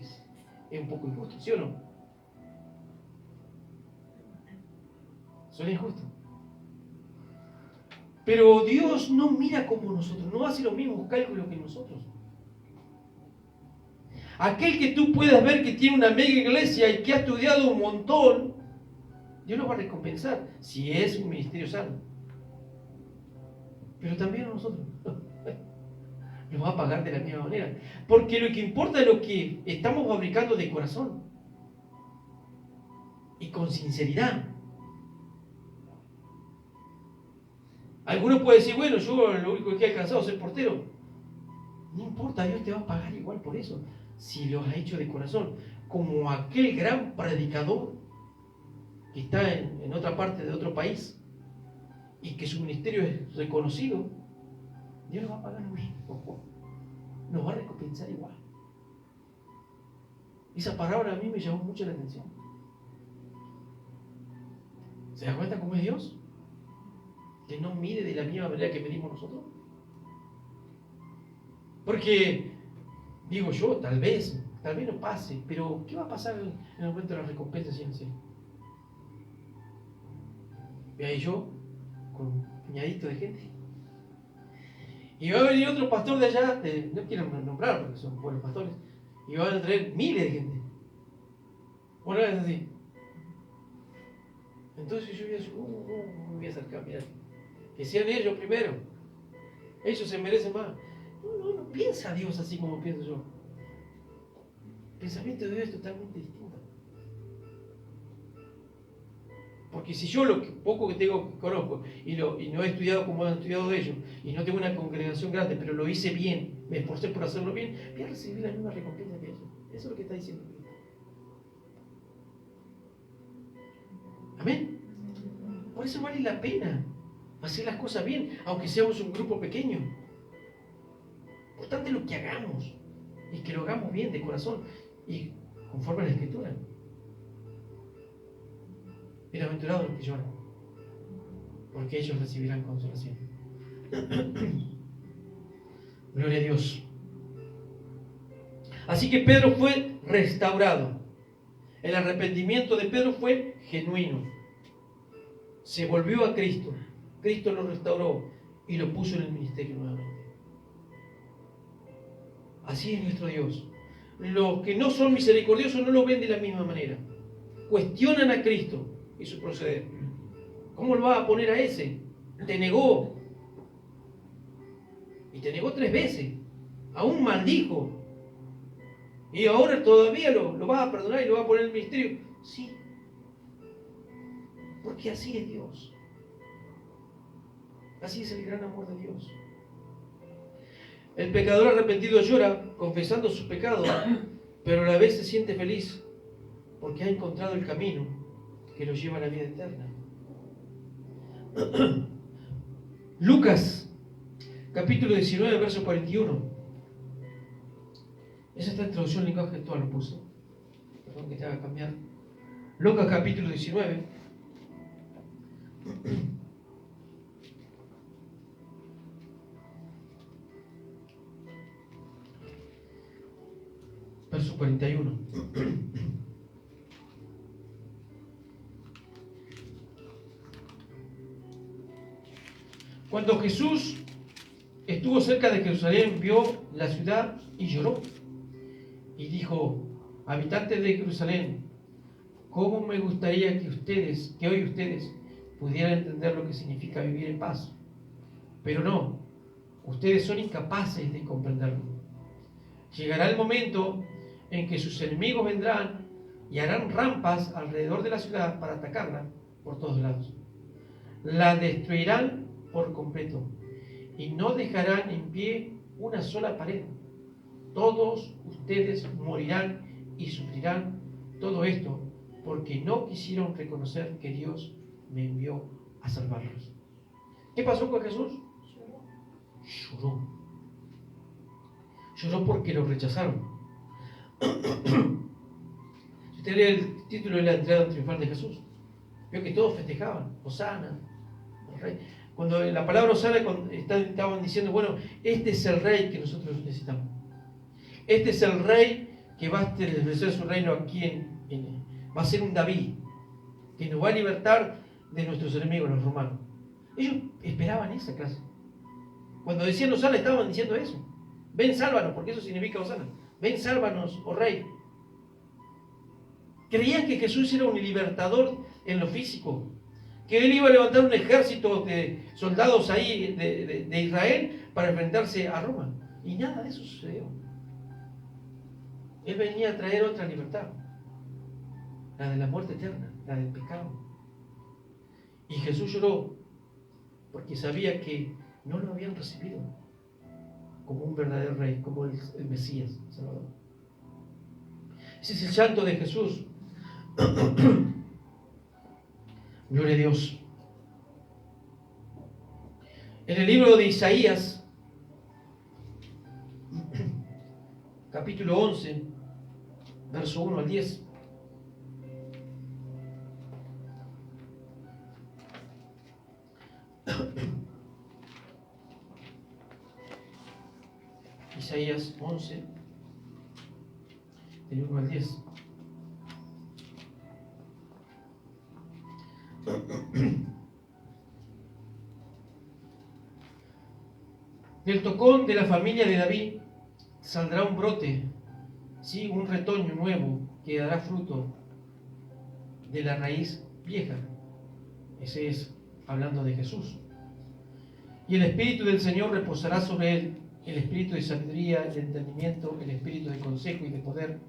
es un poco injusto, ¿sí o no? Suena injusto. Pero Dios no mira como nosotros, no hace los mismos cálculos que nosotros. Aquel que tú puedas ver que tiene una mega iglesia y que ha estudiado un montón, Dios lo va a recompensar si es un ministerio sano. Pero también a nosotros nos va a pagar de la misma manera. Porque lo que importa es lo que estamos fabricando de corazón y con sinceridad. Algunos pueden decir, bueno, yo lo único que he alcanzado es ser portero. No importa, Dios te va a pagar igual por eso, si lo has hecho de corazón. Como aquel gran predicador que está en otra parte de otro país y que su ministerio es reconocido, Dios nos va a pagar lo mismo. Nos va a recompensar igual. Esa palabra a mí me llamó mucho la atención. ¿Se da cuenta cómo es Dios? Que no mide de la misma manera que medimos nosotros. Porque, digo yo, tal vez no pase, pero ¿qué va a pasar en el momento de la recompensa si en serio? Vea yo, con un puñadito de gente. Y va a venir otro pastor de allá, no quiero nombrar porque son buenos pastores, y van a traer miles de gente. Una vez así. Entonces yo voy a decir, me voy a acercar, mira, que sean ellos primero. Ellos se merecen más. No piensa Dios así como pienso yo. El pensamiento de Dios es totalmente distinto. Porque si yo lo poco que tengo que conozco y no he estudiado como han estudiado ellos, y no tengo una congregación grande, pero lo hice bien, me esforcé por hacerlo bien, voy a recibir la misma recompensa que ellos. Eso es lo que está diciendo Cristo. Amén. Por eso vale la pena hacer las cosas bien, aunque seamos un grupo pequeño. Importante lo que hagamos, y que lo hagamos bien de corazón y conforme a la Escritura. Bienaventurados los que lloran, porque ellos recibirán consolación. Gloria a Dios. Así que Pedro fue restaurado. El arrepentimiento de Pedro fue genuino. Se volvió a Cristo. Cristo lo restauró y lo puso en el ministerio nuevamente. Así es nuestro Dios. Los que no son misericordiosos no lo ven de la misma manera. Cuestionan a Cristo y su proceder. ¿Cómo lo va a poner a ese? Te negó. Y te negó 3 veces. Aún maldijo. Y ahora todavía lo vas a perdonar y lo vas a poner en el ministerio. Sí. Porque así es Dios. Así es el gran amor de Dios. El pecador arrepentido llora confesando sus pecados, pero a la vez se siente feliz porque ha encontrado el camino que lo lleva a la vida eterna. Lucas, capítulo 19, verso 41. Esa está en traducción en lenguaje actual, lo puse. Perdón que te haga cambiar. Lucas, capítulo 19. Verso 41. Cuando Jesús estuvo cerca de Jerusalén, vio la ciudad y lloró. Y dijo: habitantes de Jerusalén, ¿cómo me gustaría que hoy ustedes pudieran entender lo que significa vivir en paz? Pero no, ustedes son incapaces de comprenderlo. Llegará el momento en que sus enemigos vendrán y harán rampas alrededor de la ciudad para atacarla por todos lados. La destruirán por completo y no dejarán en pie una sola pared. Todos ustedes morirán y sufrirán todo esto porque no quisieron reconocer que Dios me envió a salvarlos. ¿Qué pasó con Jesús? Lloró. Lloró porque lo rechazaron. Si usted lee el título de la entrada triunfal de Jesús, vio que todos festejaban: Hosana, el rey. Cuando la palabra Hosana estaban diciendo: bueno, este es el rey que nosotros necesitamos. Este es el rey que va a establecer su reino aquí va a ser un David que nos va a libertar de nuestros enemigos, los romanos. Ellos esperaban esa clase. Cuando decían Hosana, estaban diciendo eso. Ven, sálvanos, porque eso significa Hosana. Ven, sálvanos, oh rey. Creían que Jesús era un libertador en lo físico, que él iba a levantar un ejército de soldados ahí de Israel para enfrentarse a Roma. Y nada de eso sucedió. Él venía a traer otra libertad, la de la muerte eterna, la del pecado. Y Jesús lloró porque sabía que no lo habían recibido como un verdadero rey, como el Mesías, el Salvador. Ese es el llanto de Jesús. Gloria a Dios. En el libro de Isaías, capítulo 11, verso 1 al 10. Isaías 11, del 1 al 10. Del tocón de la familia de David saldrá un brote, sí, un retoño nuevo que dará fruto de la raíz vieja. Ese es hablando de Jesús. Y el Espíritu del Señor reposará sobre él, el Espíritu de sabiduría, de entendimiento, el Espíritu de consejo y de poder,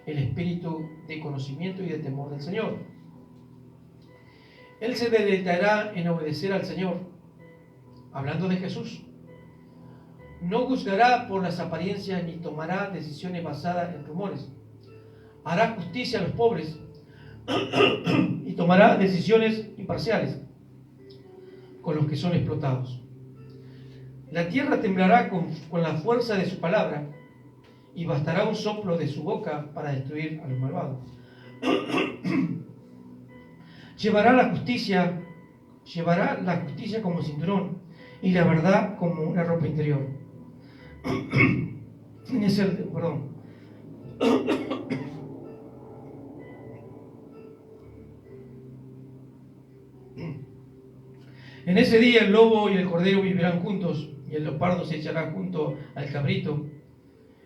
el Espíritu de conocimiento y de temor del Señor. Él se deleitará en obedecer al Señor, hablando de Jesús. No juzgará por las apariencias ni tomará decisiones basadas en rumores. Hará justicia a los pobres y tomará decisiones imparciales con los que son explotados. La tierra temblará con la fuerza de su palabra y bastará un soplo de su boca para destruir a los malvados. Llevará la justicia como cinturón y la verdad como una ropa interior. En ese día el lobo y el cordero vivirán juntos, y el leopardo se echará junto al cabrito,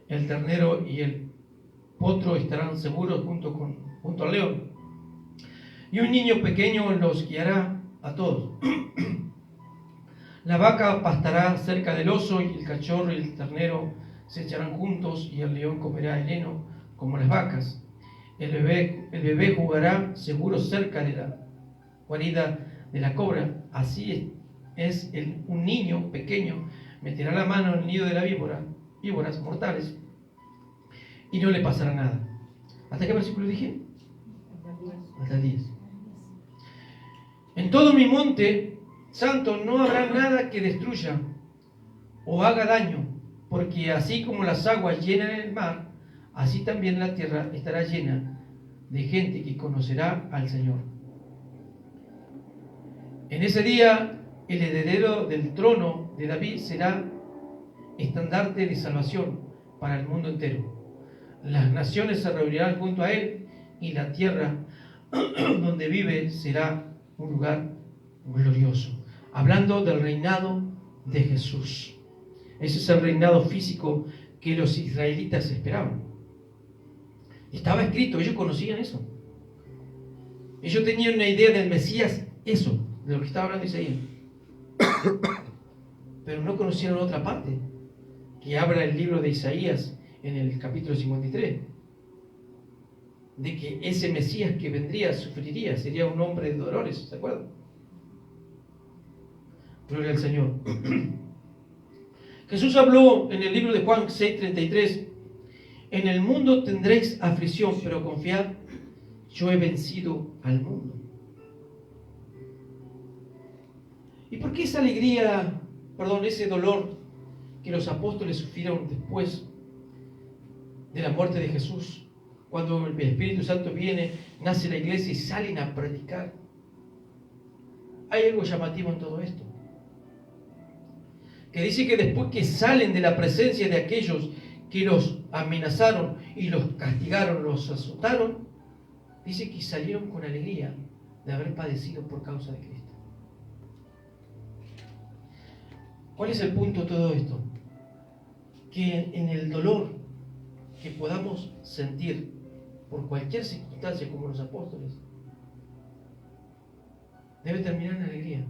el ternero y el potro estarán seguros junto al león, y un niño pequeño los guiará a todos. La vaca pastará cerca del oso, y el cachorro y el ternero se echarán juntos, y el león comerá el heno como las vacas. El bebé jugará seguro cerca de la guarida de la cobra. Así es un niño pequeño meterá la mano en el nido de la víboras mortales, y no le pasará nada. ¿Hasta qué versículo dije? Hasta el 10. En todo mi monte santo no habrá nada que destruya o haga daño, porque así como las aguas llenan el mar, así también la tierra estará llena de gente que conocerá al Señor. En ese día el heredero del trono de David será estandarte de salvación para el mundo entero. Las naciones se reunirán junto a él, y la tierra donde vive será un lugar glorioso. Hablando del reinado de Jesús. Ese es el reinado físico que los israelitas esperaban. Estaba escrito, ellos conocían eso. Ellos tenían una idea del Mesías, eso, de lo que estaba hablando Isaías. Pero no conocieron otra parte, que habla el libro de Isaías en el capítulo 53. De que ese Mesías que vendría, sufriría, sería un hombre de dolores, ¿se acuerdan? Gloria al Señor. Jesús habló en el libro de Juan 6:33: en el mundo tendréis aflicción, pero confiad, yo he vencido al mundo. ¿Y por qué esa alegría, ese dolor que los apóstoles sufrieron después de la muerte de Jesús? Cuando el Espíritu Santo viene, nace la iglesia y salen a predicar. Hay algo llamativo en todo esto, que dice que después que salen de la presencia de aquellos que los amenazaron y los castigaron, los azotaron, dice que salieron con alegría de haber padecido por causa de Cristo. ¿Cuál es el punto de todo esto? Que en el dolor que podamos sentir por cualquier circunstancia, como los apóstoles, debe terminar en alegría.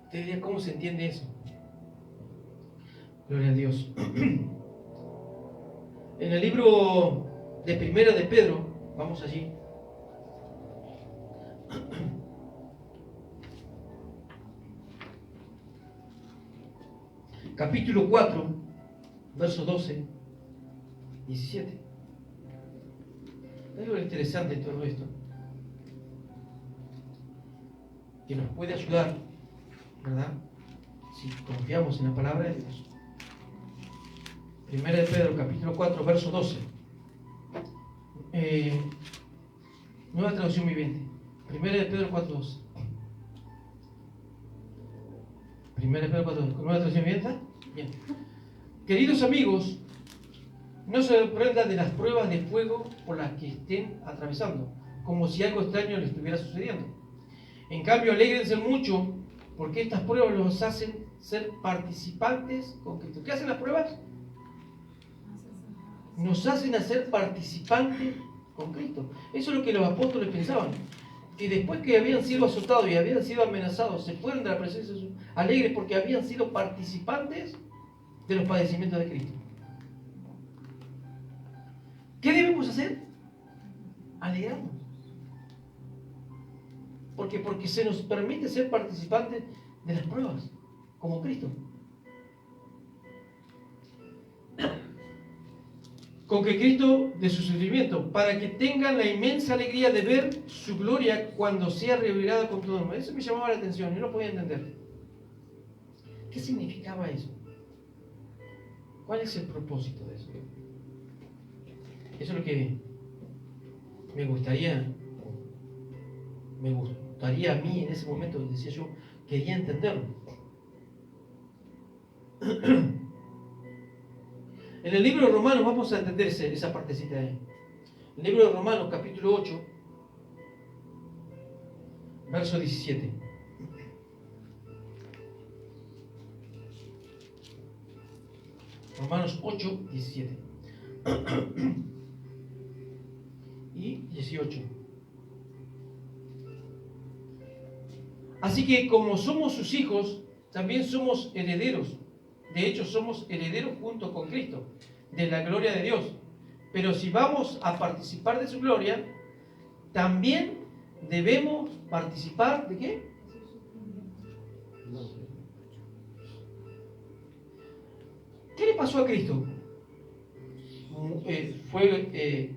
Usted diría, ¿cómo se entiende eso? Gloria a Dios. En el libro de Primera de Pedro, vamos allí. Capítulo 4, verso 12, 17. Hay algo interesante en todo esto, que nos puede ayudar ¿verdad? Si confiamos en la palabra de Dios. Primera de Pedro, capítulo 4, verso 12. Nueva traducción viviente. Primera de Pedro 4, 12. Primera de Pedro 4, 12. ¿Nueva traducción viviente? Bien. Queridos amigos, no se sorprendan de las pruebas de fuego por las que estén atravesando, como si algo extraño les estuviera sucediendo. En cambio, alégrense mucho, porque estas pruebas los hacen ser participantes con Cristo. ¿Qué hacen las pruebas? Nos hacen hacer participantes con Cristo. Eso es lo que los apóstoles pensaban. Que después que habían sido azotados y habían sido amenazados, se fueron de la presencia de Jesús alegres porque habían sido participantes de los padecimientos de Cristo. ¿Qué debemos hacer? Alegrarnos. Porque se nos permite ser participantes de las pruebas, como Cristo. Con que Cristo de su sufrimiento, para que tengan la inmensa alegría de ver su gloria cuando sea revelada con todo el mundo. Eso me llamaba la atención, yo no podía entender. ¿Qué significaba eso? ¿Cuál es el propósito de eso? Eso es lo que me gustaría a mí en ese momento, decía yo, quería entenderlo. En el libro de Romanos vamos a entender esa partecita ahí. El libro de Romanos, capítulo 8, verso 17. Romanos 8, 17. Y 18. Así que como somos sus hijos, también somos herederos. De hecho, somos herederos junto con Cristo, de la gloria de Dios. Pero si vamos a participar de su gloria, también debemos participar ¿de qué? ¿Qué le pasó a Cristo? Fue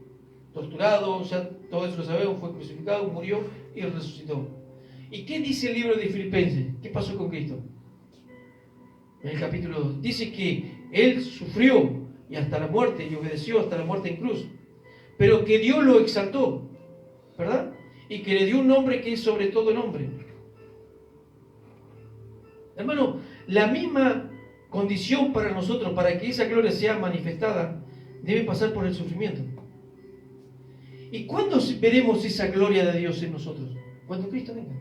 torturado, ya todo eso lo sabemos, fue crucificado, murió y resucitó. ¿Y qué dice el libro de Filipenses? ¿Qué pasó con Cristo? En el capítulo 2 dice que Él sufrió y hasta la muerte, y obedeció hasta la muerte en cruz, pero que Dios lo exaltó, ¿verdad? Y que le dio un nombre que es sobre todo nombre. Hermano, la misma condición para nosotros, para que esa gloria sea manifestada, debe pasar por el sufrimiento. ¿Y cuándo veremos esa gloria de Dios en nosotros? Cuando Cristo venga.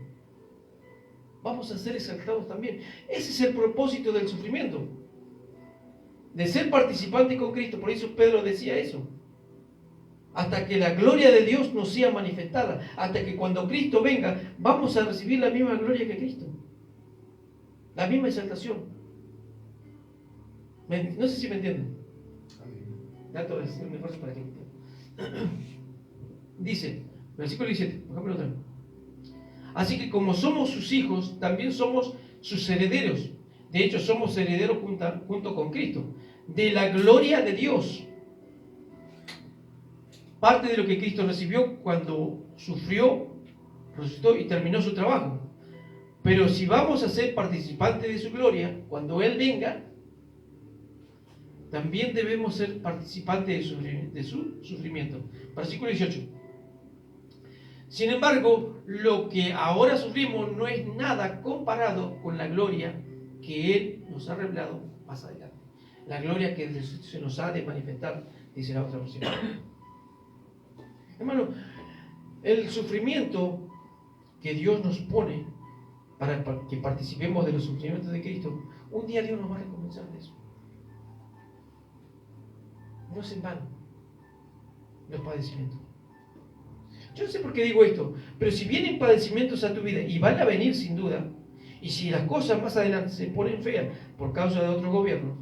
Vamos a ser exaltados también. Ese es el propósito del sufrimiento, de ser participante con Cristo. Por eso Pedro decía eso. Hasta que la gloria de Dios nos sea manifestada, hasta que cuando Cristo venga, vamos a recibir la misma gloria que Cristo, la misma exaltación. No sé si me entienden. Dato es el mejor para que entiendan. Dice, versículo 17, por ejemplo, otra vez. Así que como somos sus hijos, también somos sus herederos. De hecho, somos herederos junto con Cristo, de la gloria de Dios. Parte de lo que Cristo recibió cuando sufrió, resucitó y terminó su trabajo. Pero si vamos a ser participantes de su gloria, cuando Él venga, también debemos ser participantes de su sufrimiento. Versículo 18. Sin embargo, lo que ahora sufrimos no es nada comparado con la gloria que Él nos ha revelado más adelante. La gloria que se nos ha de manifestar, dice la otra versión. Hermano, el sufrimiento que Dios nos pone para que participemos de los sufrimientos de Cristo, un día Dios nos va a recompensar de eso. No es en vano los padecimientos. Yo no sé por qué digo esto, pero si vienen padecimientos a tu vida, y van a venir sin duda, y si las cosas más adelante se ponen feas por causa de otros gobiernos,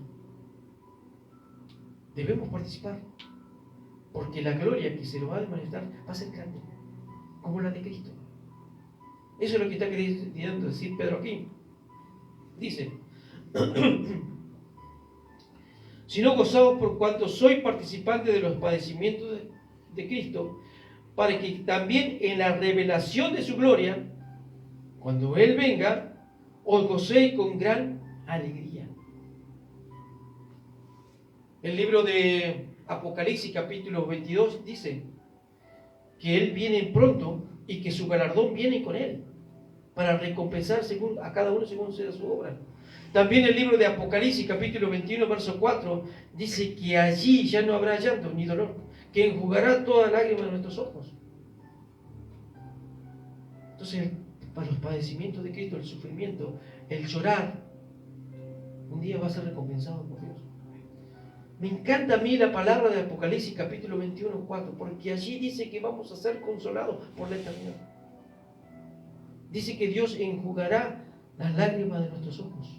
debemos participar, porque la gloria que se nos va a manifestar va a ser grande, como la de Cristo. Eso es lo que está queriendo decir Pedro aquí. Dice, si no gozamos por cuanto soy participante de los padecimientos de Cristo, para que también en la revelación de su gloria, cuando Él venga, os gocéis con gran alegría. El libro de Apocalipsis capítulo 22 dice que Él viene pronto y que su galardón viene con Él para recompensar a cada uno según sea su obra. También el libro de Apocalipsis capítulo 21 verso 4 dice que allí ya no habrá llanto ni dolor, que enjugará toda lágrima de nuestros ojos. Entonces, para los padecimientos de Cristo, el sufrimiento, el llorar, un día va a ser recompensado por Dios. Me encanta a mí la palabra de Apocalipsis capítulo 21, 4, porque allí dice que vamos a ser consolados por la eternidad. Dice que Dios enjugará las lágrimas de nuestros ojos.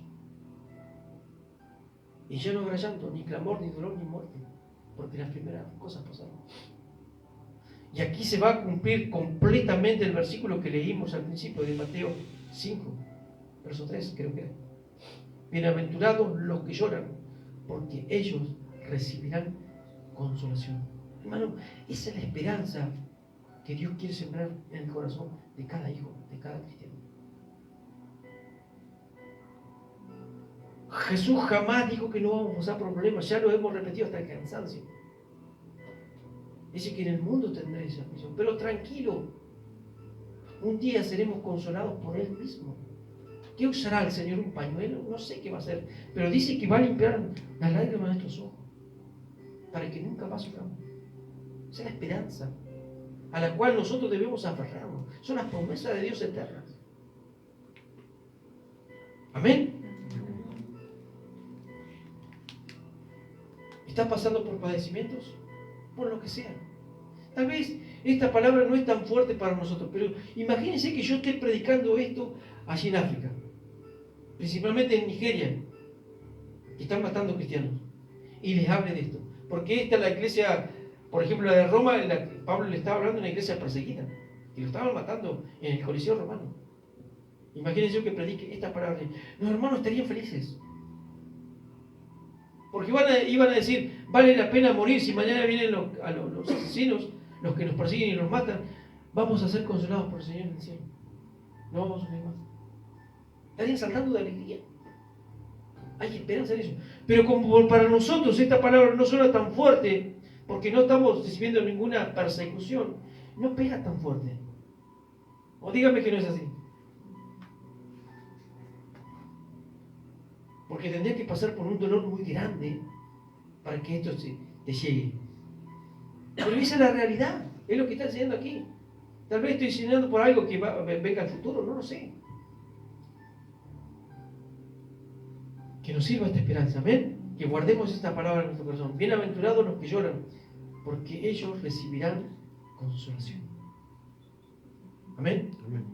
Y ya no habrá llanto, ni clamor, ni dolor, ni muerte, porque las primeras cosas pasaron. Y aquí se va a cumplir completamente el versículo que leímos al principio de Mateo 5, verso 3, creo que era. Bienaventurados los que lloran, porque ellos recibirán consolación. Hermano, esa es la esperanza que Dios quiere sembrar en el corazón de cada hijo, de cada cristiano. Jesús jamás dijo que no vamos a pasar por problemas, ya lo hemos repetido hasta el cansancio. Dice que en el mundo tendréis aflicción, pero tranquilo, un día seremos consolados por Él mismo. ¿Qué usará el Señor? ¿Un pañuelo? No sé qué va a hacer, pero dice que va a limpiar las lágrimas de nuestros ojos para que nunca más suframos. Esa es la esperanza a la cual nosotros debemos aferrarnos. Son las promesas de Dios eternas. Amén. ¿Estás pasando por padecimientos? Por lo que sea. Tal vez esta palabra no es tan fuerte para nosotros, pero imagínense que yo esté predicando esto allí en África, principalmente en Nigeria, que están matando cristianos, y les hable de esto. Porque esta es la iglesia, por ejemplo, la de Roma, en la que Pablo le estaba hablando de una iglesia perseguida, que lo estaban matando en el Coliseo romano. Imagínense yo que predique esta palabra. Los hermanos estarían felices. Porque iban a decir, vale la pena morir si mañana vienen los asesinos, los que nos persiguen y nos matan, vamos a ser consolados por el Señor en el cielo. No vamos a sufrir más. Estarían saltando de alegría. Hay esperanza en eso. Pero como para nosotros esta palabra no suena tan fuerte, porque no estamos recibiendo ninguna persecución, no pega tan fuerte. O dígame que no es así. Porque tendría que pasar por un dolor muy grande para que esto te llegue. Pero esa es la realidad, es lo que está enseñando aquí. Tal vez estoy enseñando por algo que venga al futuro, no lo sé. Que nos sirva esta esperanza, amén. Que guardemos esta palabra en nuestro corazón. Bienaventurados los que lloran, porque ellos recibirán consolación. Amén. Amén.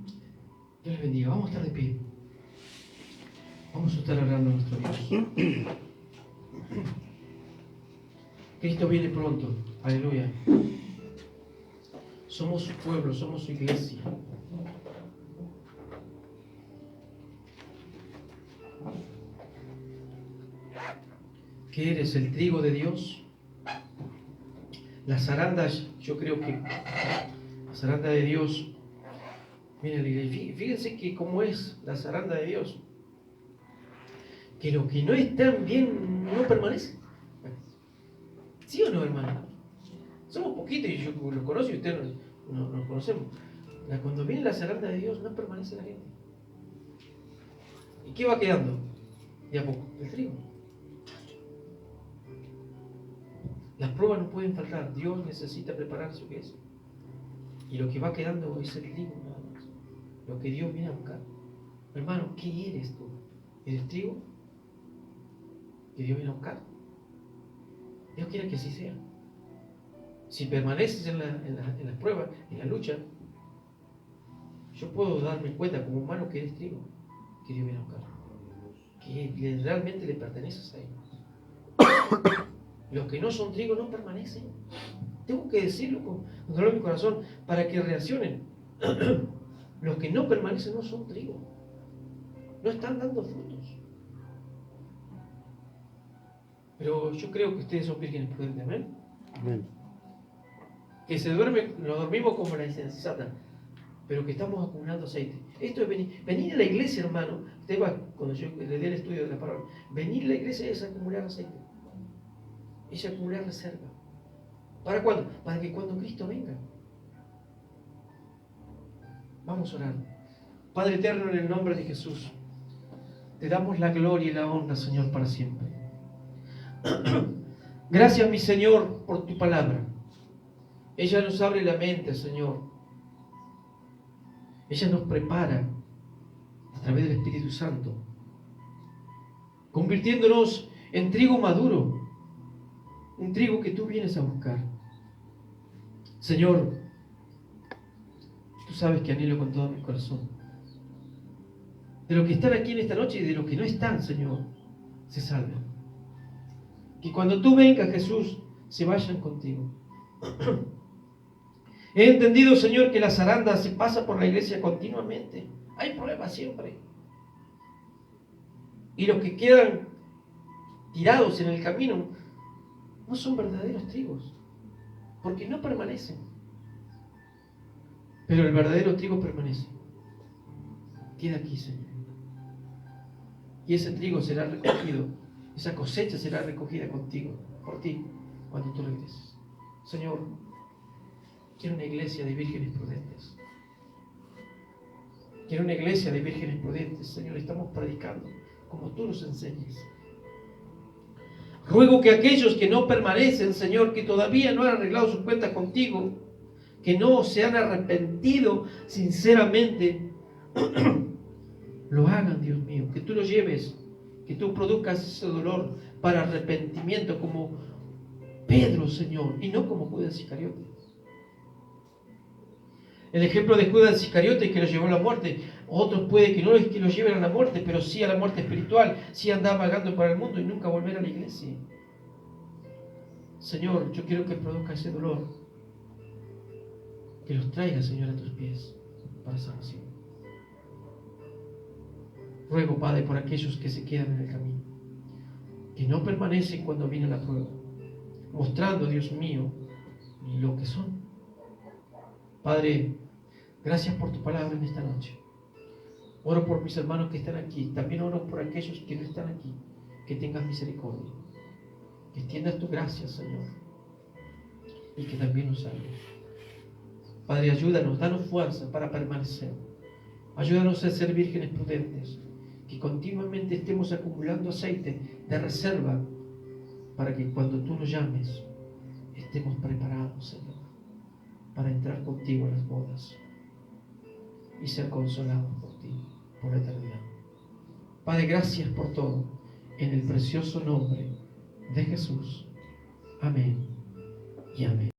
Dios les bendiga. Vamos a estar de pie. Vamos a estar hablando a nuestro Dios. Cristo viene pronto. Aleluya. Somos su pueblo, somos su iglesia. ¿Qué eres? ¿El trigo de Dios? Las zarandas, yo creo que la zaranda de Dios, miren, fíjense que como es la zaranda de Dios, que lo que no está bien no permanece. ¿Sí o no, hermano? Somos poquitos y yo los conozco y ustedes nos conocemos. Cuando viene la zaranda de Dios no permanece la gente. ¿Y qué va quedando? De a poco, el trigo. Las pruebas no pueden faltar. Dios necesita preparar su iglesia. Y lo que va quedando es el trigo nada más. Lo que Dios viene a buscar. Hermano, ¿qué eres tú? ¿Eres trigo? ¿Que Dios viene a buscar? Dios quiere que así sea. Si permaneces en las pruebas, en la lucha, yo puedo darme cuenta como humano que eres trigo, que Dios viene a buscar. Que realmente le perteneces a Él. Los que no son trigo no permanecen. Tengo que decirlo con dolor en mi corazón para que reaccionen. Los que no permanecen no son trigo. No están dando frutos. Pero yo creo que ustedes son vírgenes prudentes, amén. Amén. Que se duerme, nos dormimos como la insensata. pero que estamos acumulando aceite. Esto es venir a la iglesia, hermano. Usted va, cuando yo le dé el estudio de la palabra, venir a la iglesia es acumular aceite, es acumular reserva. ¿Para cuándo? Para que cuando Cristo venga. Vamos a orar. Padre eterno, en el nombre de Jesús, te damos la gloria y la honra, Señor, para siempre. Gracias, mi Señor, por tu palabra. Ella nos abre la mente, Señor. Ella nos prepara a través del Espíritu Santo, convirtiéndonos en trigo maduro, un trigo que tú vienes a buscar. Señor, tú sabes que anhelo con todo mi corazón de los que están aquí en esta noche y de los que no están, Señor, se salven. Que cuando tú vengas, Jesús, se vayan contigo. He entendido, Señor, que la zaranda se pasa por la iglesia continuamente. Hay problemas siempre. Y los que quedan tirados en el camino no son verdaderos trigos, porque no permanecen. Pero el verdadero trigo permanece. Queda aquí, Señor. Y ese trigo será recogido, esa cosecha será recogida contigo, por ti, cuando tú regreses. Señor, quiero una iglesia de vírgenes prudentes. Quiero una iglesia de vírgenes prudentes. Señor, estamos predicando como tú nos enseñas. Ruego que aquellos que no permanecen, Señor, que todavía no han arreglado sus cuentas contigo, que no se han arrepentido sinceramente, lo hagan, Dios mío, que tú lo lleves, que tú produzcas ese dolor para arrepentimiento como Pedro, Señor, y no como Judas Iscariote. El ejemplo de Judas Iscariote que lo llevó a la muerte. Otros puede que no es que lo lleven a la muerte, pero sí a la muerte espiritual, sí andar vagando por el mundo y nunca volver a la iglesia. Señor, yo quiero que produzca ese dolor, que los traiga, Señor, a tus pies para salvación. Ruego, Padre, por aquellos que se quedan en el camino, que no permanecen cuando viene la prueba, mostrando, Dios mío, lo que son. Padre, gracias por tu palabra en esta noche. Oro por mis hermanos que están aquí. También oro por aquellos que no están aquí. Que tengas misericordia. Que extiendas tu gracia, Señor. Y que también nos salves. Padre, ayúdanos, danos fuerza para permanecer. Ayúdanos a ser vírgenes prudentes. Que continuamente estemos acumulando aceite de reserva para que cuando tú nos llames estemos preparados, Señor, para entrar contigo a las bodas y ser consolados por ti, por la eternidad. Padre, gracias por todo, en el precioso nombre de Jesús. Amén y amén.